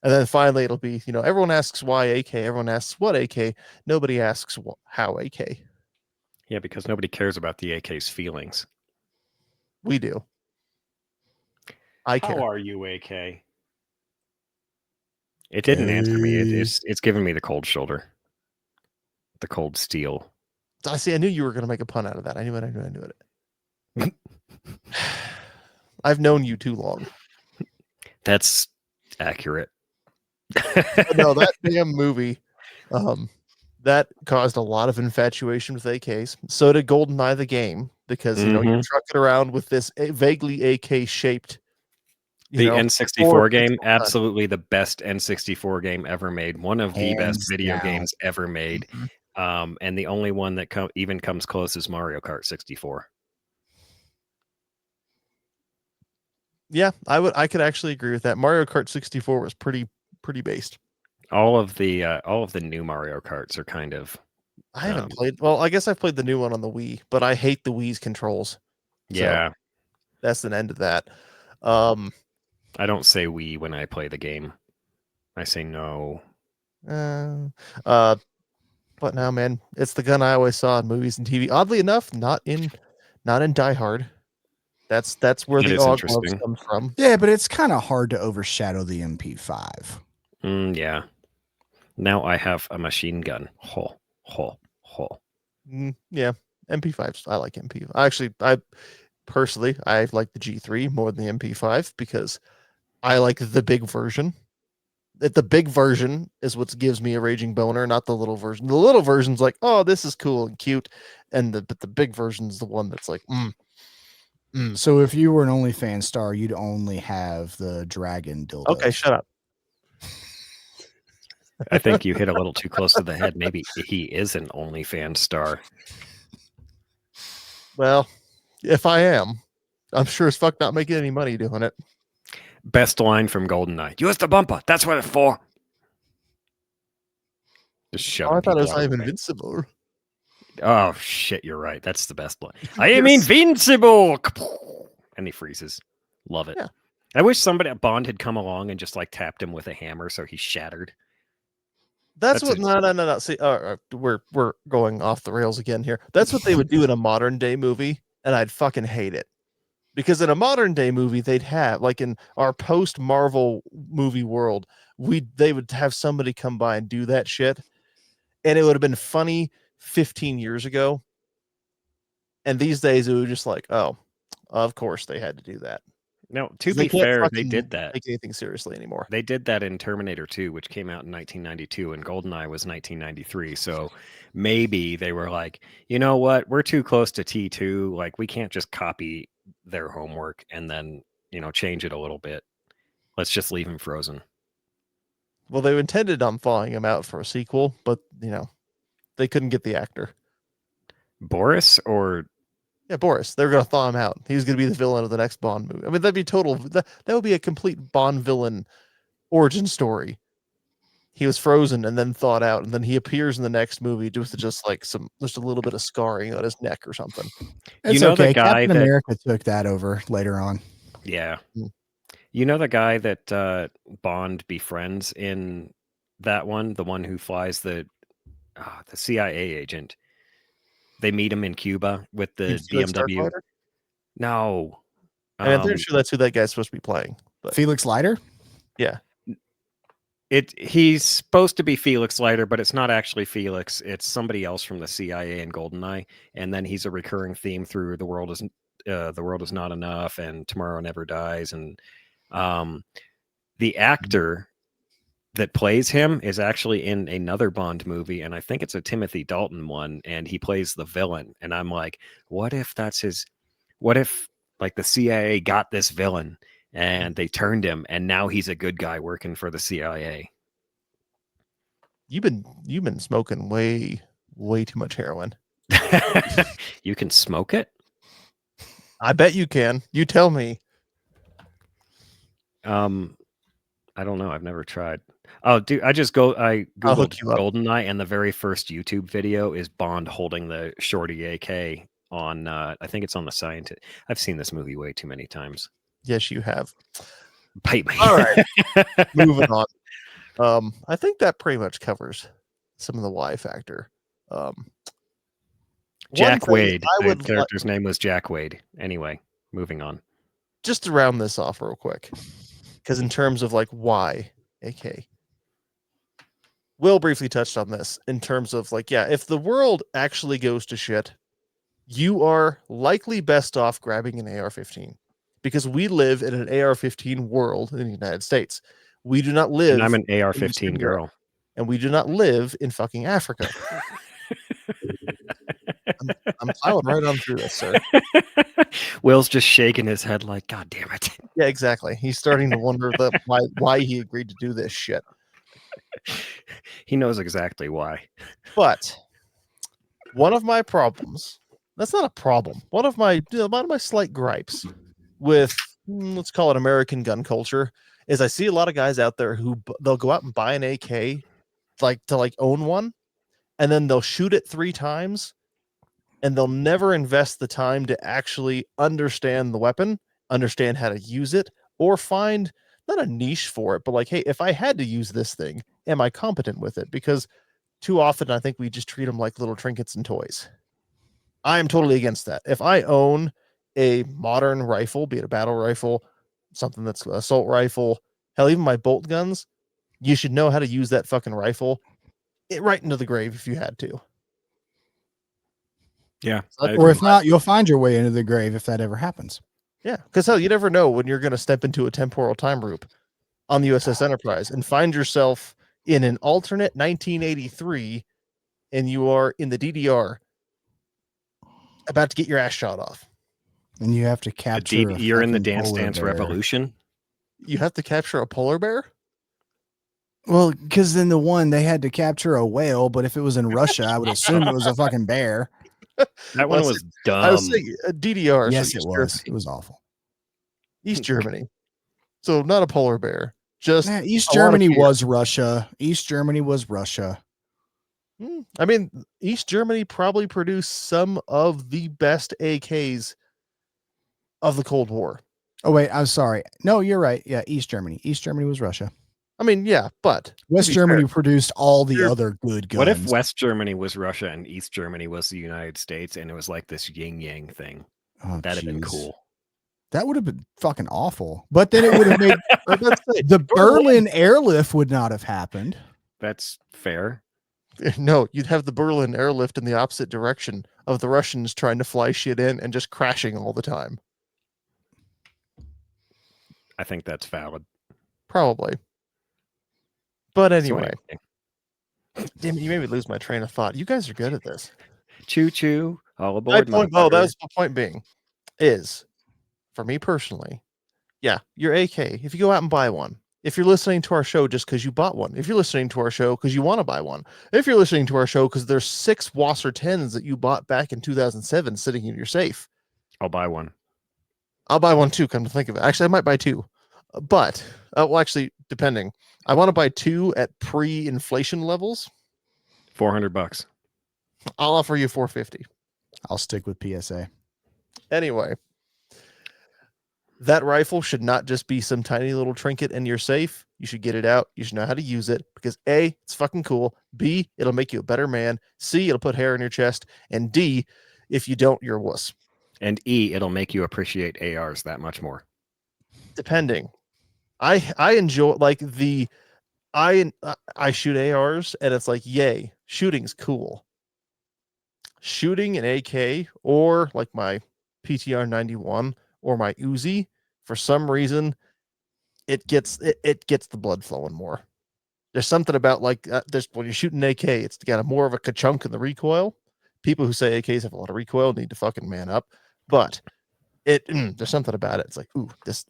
And then finally it'll be, everyone asks why AK, everyone asks what AK, nobody asks how AK. Yeah, because nobody cares about the AK's feelings. We do. I care. How are you, AK? It didn't answer me. It's giving me the cold shoulder. The cold steel. I see. I knew you were going to make a pun out of that. I knew it. I've known you too long. That's accurate. No, that damn movie, that caused a lot of infatuation with AKs. So did GoldenEye the game, because you're trucking around with this vaguely AK shaped. The N64 game, absolutely the best N64 game ever made. One of the best video games ever made. And the only one that even comes close is Mario Kart 64. Yeah, I could actually agree with that. Mario Kart 64 was pretty based. All of the new Mario Karts are kind of. I haven't played. Well, I guess I've played the new one on the Wii, but I hate the Wii's controls. Yeah, so that's an end of that. I don't say Wii when I play the game. I say no. But now, man, it's the gun I always saw in movies and TV. Oddly enough, not in Die Hard. That's where the AUG gloves comes from. Yeah, but it's kind of hard to overshadow the MP5. Yeah. Now I have a machine gun. Yeah, MP5s. I like MP. I personally like the G3 more than the MP5 because I like the big version. The big version is what gives me a raging boner, not the little version. The little version's like, oh, this is cool and cute, but the big version's the one that's like, So if you were an OnlyFans star, you'd only have the dragon dildo. Okay, shut up. I think you hit a little too close to the head. Maybe he is an OnlyFans star. Well, if I am, I'm sure as fuck not making any money doing it. Best line from GoldenEye. Use the bumper. That's what it's for. Just I thought it was I'm invincible. Oh, shit, you're right. That's the best line. I am invincible! And he freezes. Love it. Yeah. I wish Bond had come along and just tapped him with a hammer so he shattered. That's what. No. See, we're going off the rails again here. That's what they would do in a modern day movie, and I'd fucking hate it. Because in a modern day movie, they'd have, like in our post Marvel movie world, they would have somebody come by and do that shit, and it would have been funny 15 years ago. And these days, it would just like, oh, of course they had to do that. No, to be fair, they did that. Take anything seriously anymore. They did that in Terminator 2, which came out in 1992, and GoldenEye was 1993. So maybe they were like, you know what? We're too close to T2. Like, we can't just copy their homework and then, change it a little bit. Let's just leave him frozen. Well, they intended on thawing him out for a sequel, but, they couldn't get the actor. Boris or... Yeah, Boris. They were going to thaw him out. He was going to be the villain of the next Bond movie. I mean, that'd be that would be a complete Bond villain origin story. He was frozen and then thawed out, and then he appears in the next movie just a little bit of scarring on his neck or something. It's okay. The guy Captain America took that over later on. Yeah. You know the guy that Bond befriends in that one, the one who flies the CIA agent. They meet him in Cuba with the BMW. No. I'm pretty sure that's who that guy's supposed to be playing. But. Felix Leiter? Yeah. He's supposed to be Felix Leiter, but it's not actually Felix. It's somebody else from the CIA and GoldenEye. And then he's a recurring theme through The World Is Not Enough and Tomorrow Never Dies. And the actor that plays him is actually in another Bond movie, and I think it's a Timothy Dalton one, and he plays the villain. And I'm like, what if the CIA got this villain and they turned him, and now he's a good guy working for the CIA. You've been smoking way too much heroin. You can smoke it? I bet you can. You tell me. I don't know. I've never tried. Oh, dude, I I'll hook googled you up. GoldenEye, and the very first YouTube video is Bond holding the Shorty AK on. I think it's on the Scientist. I've seen this movie way too many times. Yes, you have. Pipe me. All right, moving on. I think that pretty much covers some of the Y factor. Jack Wade. I would The character's name was Jack Wade. Anyway, moving on. just to round this off real quick, because in terms of like why AK, Will briefly touched on this in terms of like, yeah, if the world actually goes to shit, you are likely best off grabbing an AR-15 because we live in an AR-15 world in the United States. We do not live. And I'm an in AR-15 Eastern Europe, girl. and we do not live in fucking Africa. I'm plowing right on through this, sir. Will's just shaking his head like, God damn it. Yeah, exactly. He's starting to wonder why he agreed to do this shit. He knows exactly why. But one of my problems, that's not a problem. One of my slight gripes with, let's call it American gun culture, is I see a lot of guys out there who they'll go out and buy an AK to own one, and then they'll shoot it 3 times, and they'll never invest the time to actually understand the weapon, understand how to use it, or find not a niche for it, but like, hey, if I had to use this thing, am I competent with it? Because too often I think we just treat them like little trinkets and toys. I am totally against that. If I own a modern rifle, be it a battle rifle, something that's an assault rifle, hell, even my bolt guns, you should know how to use that fucking rifle right into the grave if you had to. Yeah. Or if not, you'll find your way into the grave if that ever happens. Yeah, because hell, you never know when you're going to step into a temporal time loop on the USS Enterprise and find yourself in an alternate 1983, and you are in the DDR about to get your ass shot off. And you have to capture. You're in the Dance Dance Revolution. You have to capture a polar bear? Well, because in the one they had to capture a whale, but if it was in Russia, I would assume it was a fucking bear. That one was dumb. I was saying DDR. Yes, so it was. It was awful. East Germany. So not a polar bear. Just East Germany was Russia. East Germany was Russia. I mean, East Germany probably produced some of the best AKs of the Cold War. Oh, wait, I'm sorry. No, you're right. Yeah, East Germany. East Germany was Russia. I mean, yeah, but West Germany produced all the other good guns. What if West Germany was Russia and East Germany was the United States, and it was like this yin-yang thing? Oh, that'd have been cool. That would have been fucking awful. But then it would have made the Berlin airlift would not have happened. That's fair. No, you'd have the Berlin airlift in the opposite direction of the Russians trying to fly shit in and just crashing all the time. I think that's valid. Probably. But anyway. Damn it, you made me lose my train of thought. You guys are good at this. Choo choo. All aboard. That was the point being is, for me personally, yeah, your AK, if you go out and buy one, if you're listening to our show just because you bought one, if you're listening to our show because you want to buy one, if you're listening to our show because there's 6 Wasser 10s that you bought back in 2007 sitting in your safe, I'll buy one. I'll buy one too, come to think of it. Actually, I might buy 2. But, well, actually, depending. I want to buy 2 at pre-inflation levels. $400. I'll offer you $450. I'll stick with PSA. Anyway, that rifle should not just be some tiny little trinket in your safe. You should get it out. You should know how to use it because A, it's fucking cool. B, it'll make you a better man. C, it'll put hair in your chest. And D, if you don't, you're a wuss. And E, it'll make you appreciate ARs that much more. Depending. I enjoy like I shoot ARs and it's like, yay, shooting's cool. Shooting an AK or like my PTR 91 or my Uzi, for some reason, it gets the blood flowing more. There's something about like when you shoot an AK, it's got more of a ka-chunk in the recoil. People who say AKs have a lot of recoil need to fucking man up, but there's something about it. It's like, ooh, this.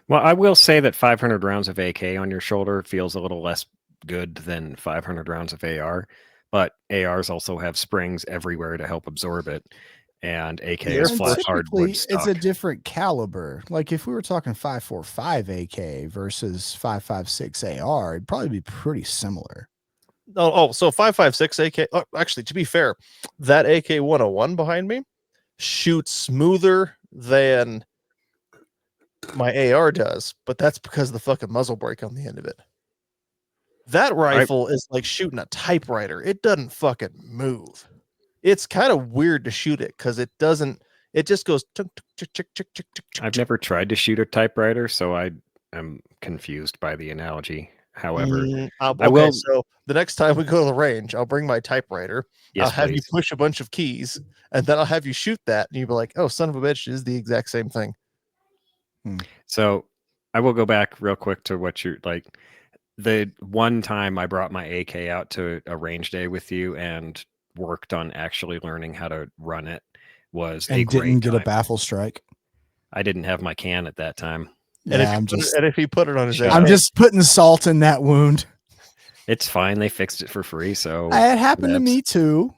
Well, I will say that 500 rounds of AK on your shoulder feels a little less good than 500 rounds of AR, but ARs also have springs everywhere to help absorb it, and AK The Air is And flat Force. hardwood typically, it's a stock. different caliber. Like if we were talking 5.45 AK versus 5.56 AR, it'd probably be pretty similar. So 5.56 AK. Oh, actually, to be fair, that AK 101 behind me shoots smoother than my AR does, but that's because of the fucking muzzle brake on the end of it. That rifle is like shooting a typewriter. It doesn't fucking move. It's kind of weird to shoot it because it doesn't. It just goes. Tuk, tuk, tuk, tuk, tuk, tuk, tuk, I've tuk. never tried to shoot a typewriter, so I am confused by the analogy. However, I Okay, will. so the next time we go to the range, I'll bring my typewriter. Yes, I'll have you please. push a bunch of keys, and then I'll have you shoot that, and you'll be like, "Oh, son of a bitch, it is the exact same thing." So I will go back real quick to what you're like. The one time I brought my AK out to a range day with you and worked on actually learning how to run it was a And great didn't get a time. baffle strike. I didn't have my can at that time. And Yeah, if he put it on his, Shut I'm up. just putting salt in that wound. It's fine. They fixed it for free. So It happened to whatevs. me too.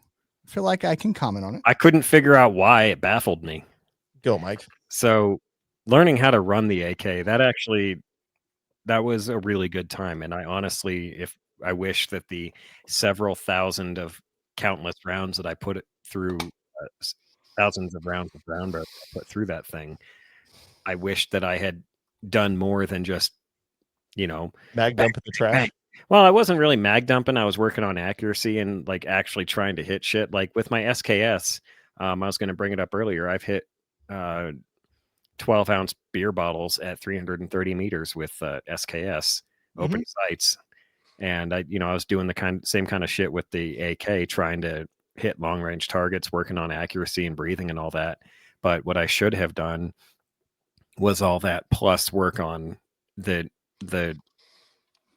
I feel like I can comment on it. I couldn't figure out why it baffled me. go, Mike. So learning how to run the AK, that was a really good time. And I honestly, if I wish that the several thousand of countless rounds that I put it through, thousands of rounds of round barrel I put through that thing, I wish that I had done more than just, Mag bang, dump at the bang, trash. bang. Well, I wasn't really mag dumping. I was working on accuracy and like actually trying to hit shit. Like with my SKS, I was going to bring it up earlier. I've hit 12-ounce beer bottles at 330 meters with SKS open sights. And I was doing the same kind of shit with the AK, trying to hit long range targets, working on accuracy and breathing and all that. But what I should have done was all that plus work on the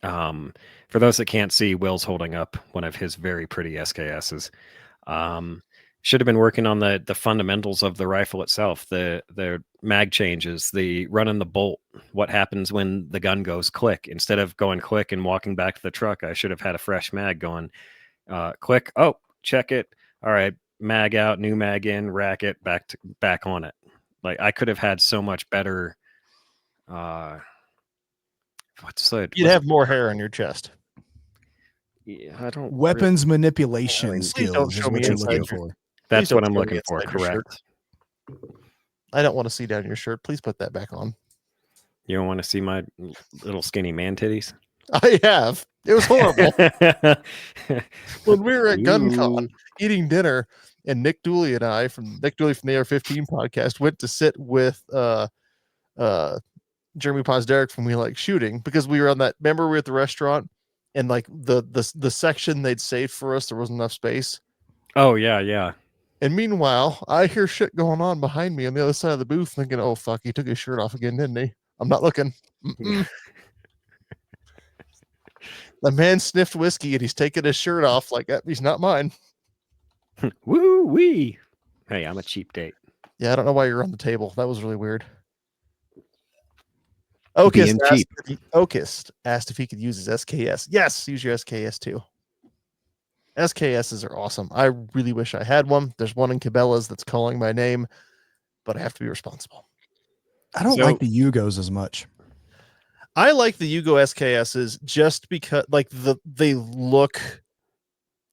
for those that can't see, Will's holding up one of his very pretty SKSs. Should have been working on the fundamentals of the rifle itself, the mag changes, the running the bolt, what happens when the gun goes click. Instead of going click and walking back to the truck, I should have had a fresh mag going click. Oh, check it. All right, mag out, new mag in, rack it, back on it. Like I could have had so much better. You'd have more hair on your chest. Yeah, I don't. Weapons manipulation Please don't skills show is me what you're inside looking your- for. That's don't what I'm show me looking for. inside your shirt. Correct. I don't want to see down your shirt. Please put that back on. You don't want to see my little skinny man titties? I have. It was horrible. When we were at GunCon Ooh. eating dinner, and Nick Dooley and I from the AR-15 podcast went to sit with Jeremy Posderick from We Like Shooting, because we were on that. Remember, we were at the restaurant, and like the section they'd saved for us, there wasn't enough space. Oh yeah, yeah. And meanwhile, I hear shit going on behind me on the other side of the booth, thinking, "Oh fuck, he took his shirt off again, didn't he?" I'm not looking. Yeah. The man sniffed whiskey and he's taking his shirt off like that. He's not mine. Woo wee. Hey, I'm a cheap date. Yeah, I don't know why you're on the table. That was really weird. Being cheap. Okist asked if he could use his SKS. Yes, use your SKS too. SKSs are awesome. I really wish I had one. There's one in Cabela's that's calling my name, but I have to be responsible. I don't So- like the Yugos as much. I like the Yugo SKSs just because like they look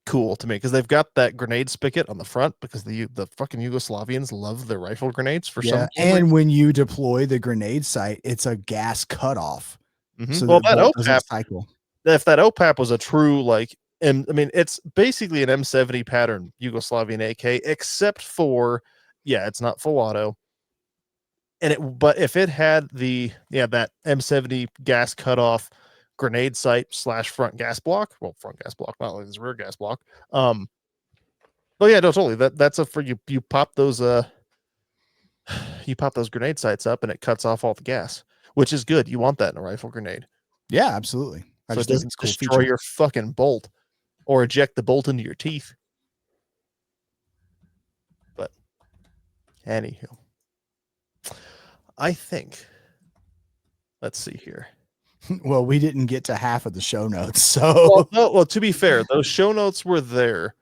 cool to me, because they've got that grenade spigot on the front, because the fucking Yugoslavians love their rifle grenades for some and when you deploy the grenade sight, it's a gas cutoff. reason. So Well, that that bolt doesn't OPAP, cycle. if that OPAP was a true like, and I mean, it's basically an M70 pattern Yugoslavian AK, except for, yeah, it's not full auto. But if it had that M70 gas cutoff grenade sight / front gas block, well, front gas block, not like this rear gas block. But yeah, no, totally. That's a for you. You pop those grenade sights up and it cuts off all the gas, which is good. You want that in a rifle grenade, Yeah, absolutely. I so it just think doesn't it's a cool destroy feature. your fucking bolt or eject the bolt into your teeth. But anywho, I think let's see here. Well, we didn't get to half of the show notes, so Well, to be fair, those show notes were there,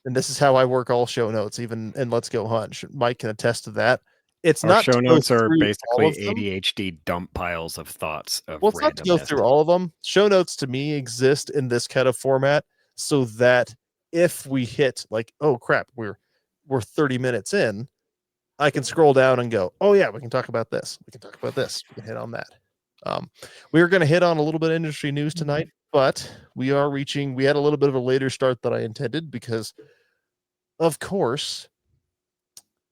and this is how I work all show notes, even in Let's Go Hunch. Mike can attest to that. It's Our not show to go notes are through all basically of them. ADHD dump piles of thoughts of Well, it's not to go randomness. through all of them. Show notes to me exist in this kind of format so that if we hit like, oh crap, we're 30 minutes in, I can scroll down and go, oh yeah, we can talk about this. We can talk about this. We can hit on that. We are going to hit on a little bit of industry news tonight, but we had a little bit of a later start than I intended because, of course,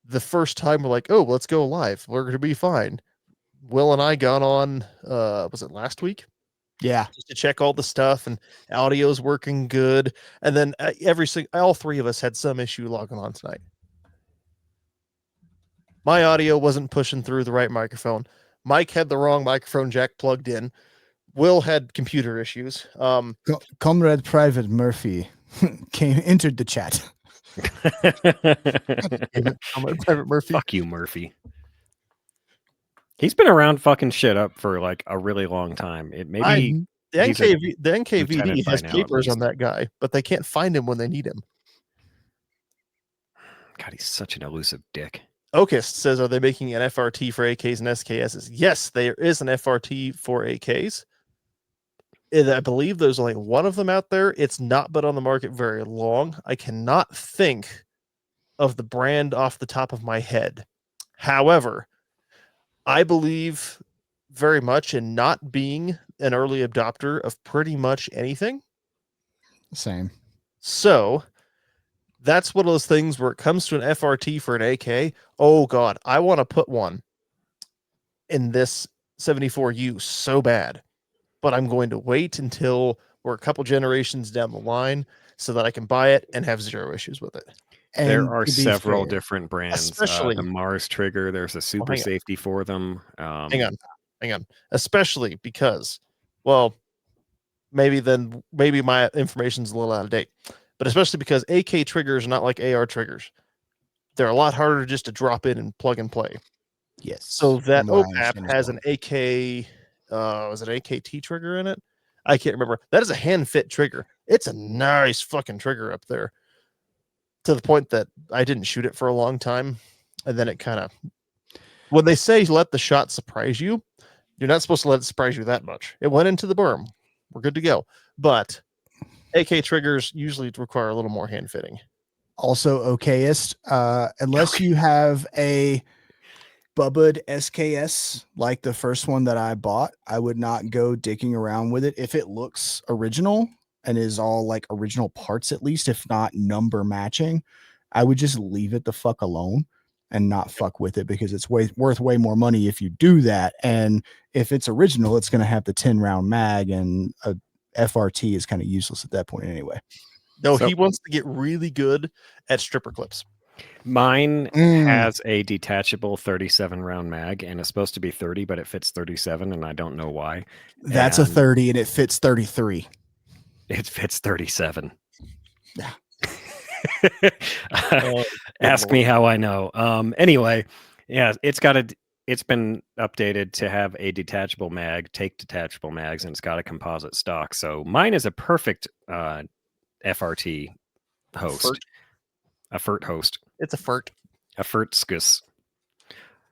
the first time we're like, oh, let's go live. We're going to be fine. Will and I got on, was it last week? yeah. Just to check all the stuff and audio's working good. And then all three of us had some issue logging on tonight. My audio wasn't pushing through the right microphone. Mike had the wrong microphone jack plugged in. Will had computer issues. Comrade Private Murphy entered the chat. Private Murphy. Fuck you, Murphy. He's been around fucking shit up for like a really long time. The he's a NKVD lieutenant has by now, at papers on least. that guy, but they can't find him when they need him. God, he's such an elusive dick. Okist says, are they making an FRT for AKs and SKSs? Yes, there is an FRT for AKs. I believe there's only one of them out there. It's not been on the market very long. I cannot think of the brand off the top of my head. However, I believe very much in not being an early adopter of pretty much anything. Same. So that's one of those things where it comes to an FRT for an AK. Oh God, I want to put one in this 74U so bad, but I'm going to wait until we're a couple generations down the line so that I can buy it and have zero issues with it. And there are to be several fair, different brands. especially The Mars trigger, there's a super hang on. safety for them. Hang on. Especially because, well, maybe my information's a little out of date, but especially because AK triggers are not like AR triggers. They're a lot harder just to drop in and plug and play. Yes. So that from what I OPAP understand as has well. an AK, was it AKT trigger in it? I can't remember. That is a hand fit trigger. It's a nice fucking trigger up there, to the point that I didn't shoot it for a long time. And then it kind of, when they say let the shot surprise you, you're not supposed to let it surprise you that much. It went into the berm. We're good to go. But AK triggers usually require a little more hand fitting. Also okayest, unless you have a Bubbud SKS like the first one that I bought, I would not go dicking around with it. If it looks original and is all like original parts, at least, if not number matching, I would just leave it the fuck alone and not fuck with it, because it's worth way more money if you do that. And if it's original, it's going to have the 10-round mag, and a FRT is kind of useless at that point anyway. No, So- he wants to get really good at stripper clips. Mine has a detachable 37 round mag, and it's supposed to be 30, but it fits 37, and I don't know why. That's a 30 and it fits 33. It fits 37. Yeah. Ask me how I know. Anyway, yeah, it's been updated to have a detachable mag, take detachable mags, and it's got a composite stock. So mine is a perfect FRT host. Fert. A FERT host. It's a fert. A FERTSCUS.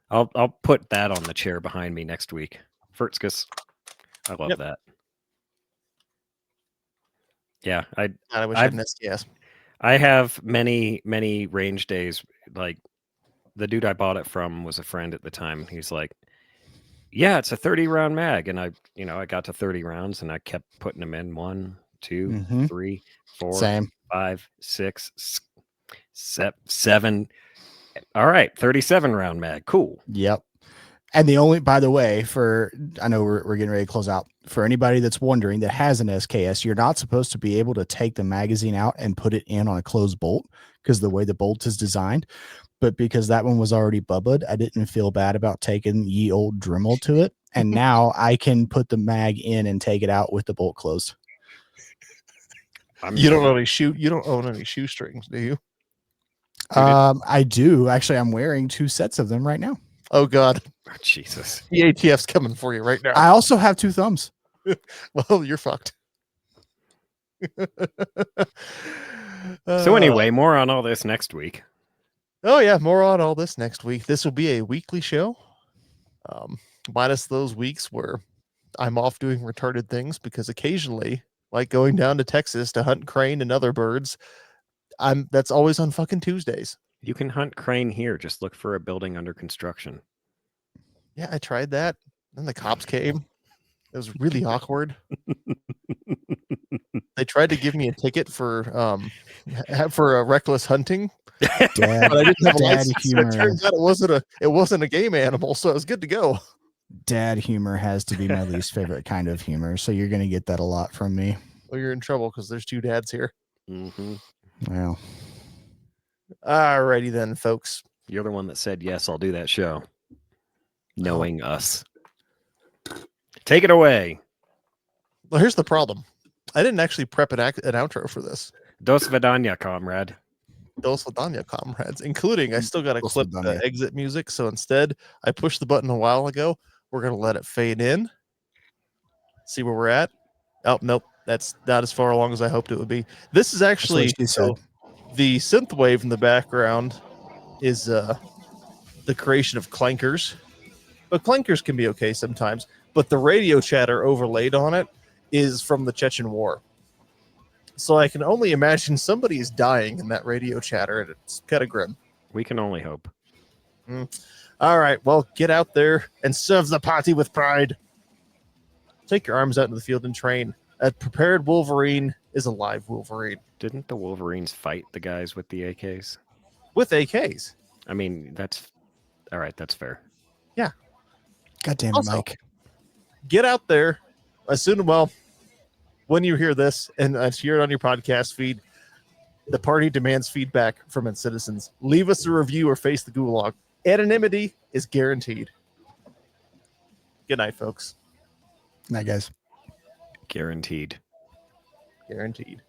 I'll put that on the chair behind me next week. FERTSCUS. I love that. Yeah, I wish I had an STS. I have many range days. Like, the dude I bought it from was a friend at the time. He's like, yeah, it's a 30 round mag. And I got to 30 rounds and I kept putting them in 1, 2, 3, 4, Same. 5, 6, 7. All right. 37 round mag. Cool. Yep. And by the way, I know we're getting ready to close out. For anybody that's wondering that has an SKS, you're not supposed to be able to take the magazine out and put it in on a closed bolt because the way the bolt is designed. But because that one was already bubbud, I didn't feel bad about taking ye old Dremel to it. And now I can put the mag in and take it out with the bolt closed. You don't own any shoestrings, do you? I do. Actually, I'm wearing 2 sets of them right now. Oh God, Oh, Jesus. the ATF's coming for you right now. I also have 2 thumbs. Well, you're fucked. So anyway, more on all this next week. Oh yeah, more on all this next week. This will be a weekly show, minus those weeks where I'm off doing retarded things, because occasionally, like going down to Texas to hunt crane and other birds, that's always on fucking Tuesdays. You can hunt crane here. Just look for a building under construction. Yeah, I tried that. Then the cops came. It was really awkward. They tried to give me a ticket for reckless hunting, Dad, but I didn't have a dad license. So humor. it turns out it wasn't a game animal, so it was good to go. Dad humor has to be my least favorite kind of humor, so you're gonna get that a lot from me. Well, you're in trouble because there's 2 dads here. Mm-hmm. Well, Alrighty then, folks. You're the one that said, yes, I'll do that show. Knowing us. Take it away. Well, here's the problem. I didn't actually prep an outro for this. Dos Vidania, comrade. Dos Vidania, comrades, including I still got to Dos clip the Vidania. exit music. So instead, I pushed the button a while ago. We're going to let it fade in. See where we're at. Oh, nope. That's not as far along as I hoped it would be. This is actually she said. The synth wave in the background is the creation of clankers. But clankers can be okay sometimes. But the radio chatter overlaid on it is from the Chechen War. So I can only imagine somebody is dying in that radio chatter, and it's kind of grim. We can only hope. All right, well, get out there and serve the party with pride. Take your arms out into the field and train. A prepared Wolverine is a live Wolverine. Didn't the Wolverines fight the guys with the AKs? With AKs. I mean, that's... All right, that's fair. God damn it, Also, Mike. Get out there when you hear this and hear it on your podcast feed. The party demands feedback from its citizens. Leave us a review or face the gulag. Anonymity is guaranteed. Good night, folks. Night, guys. Guaranteed. Guaranteed.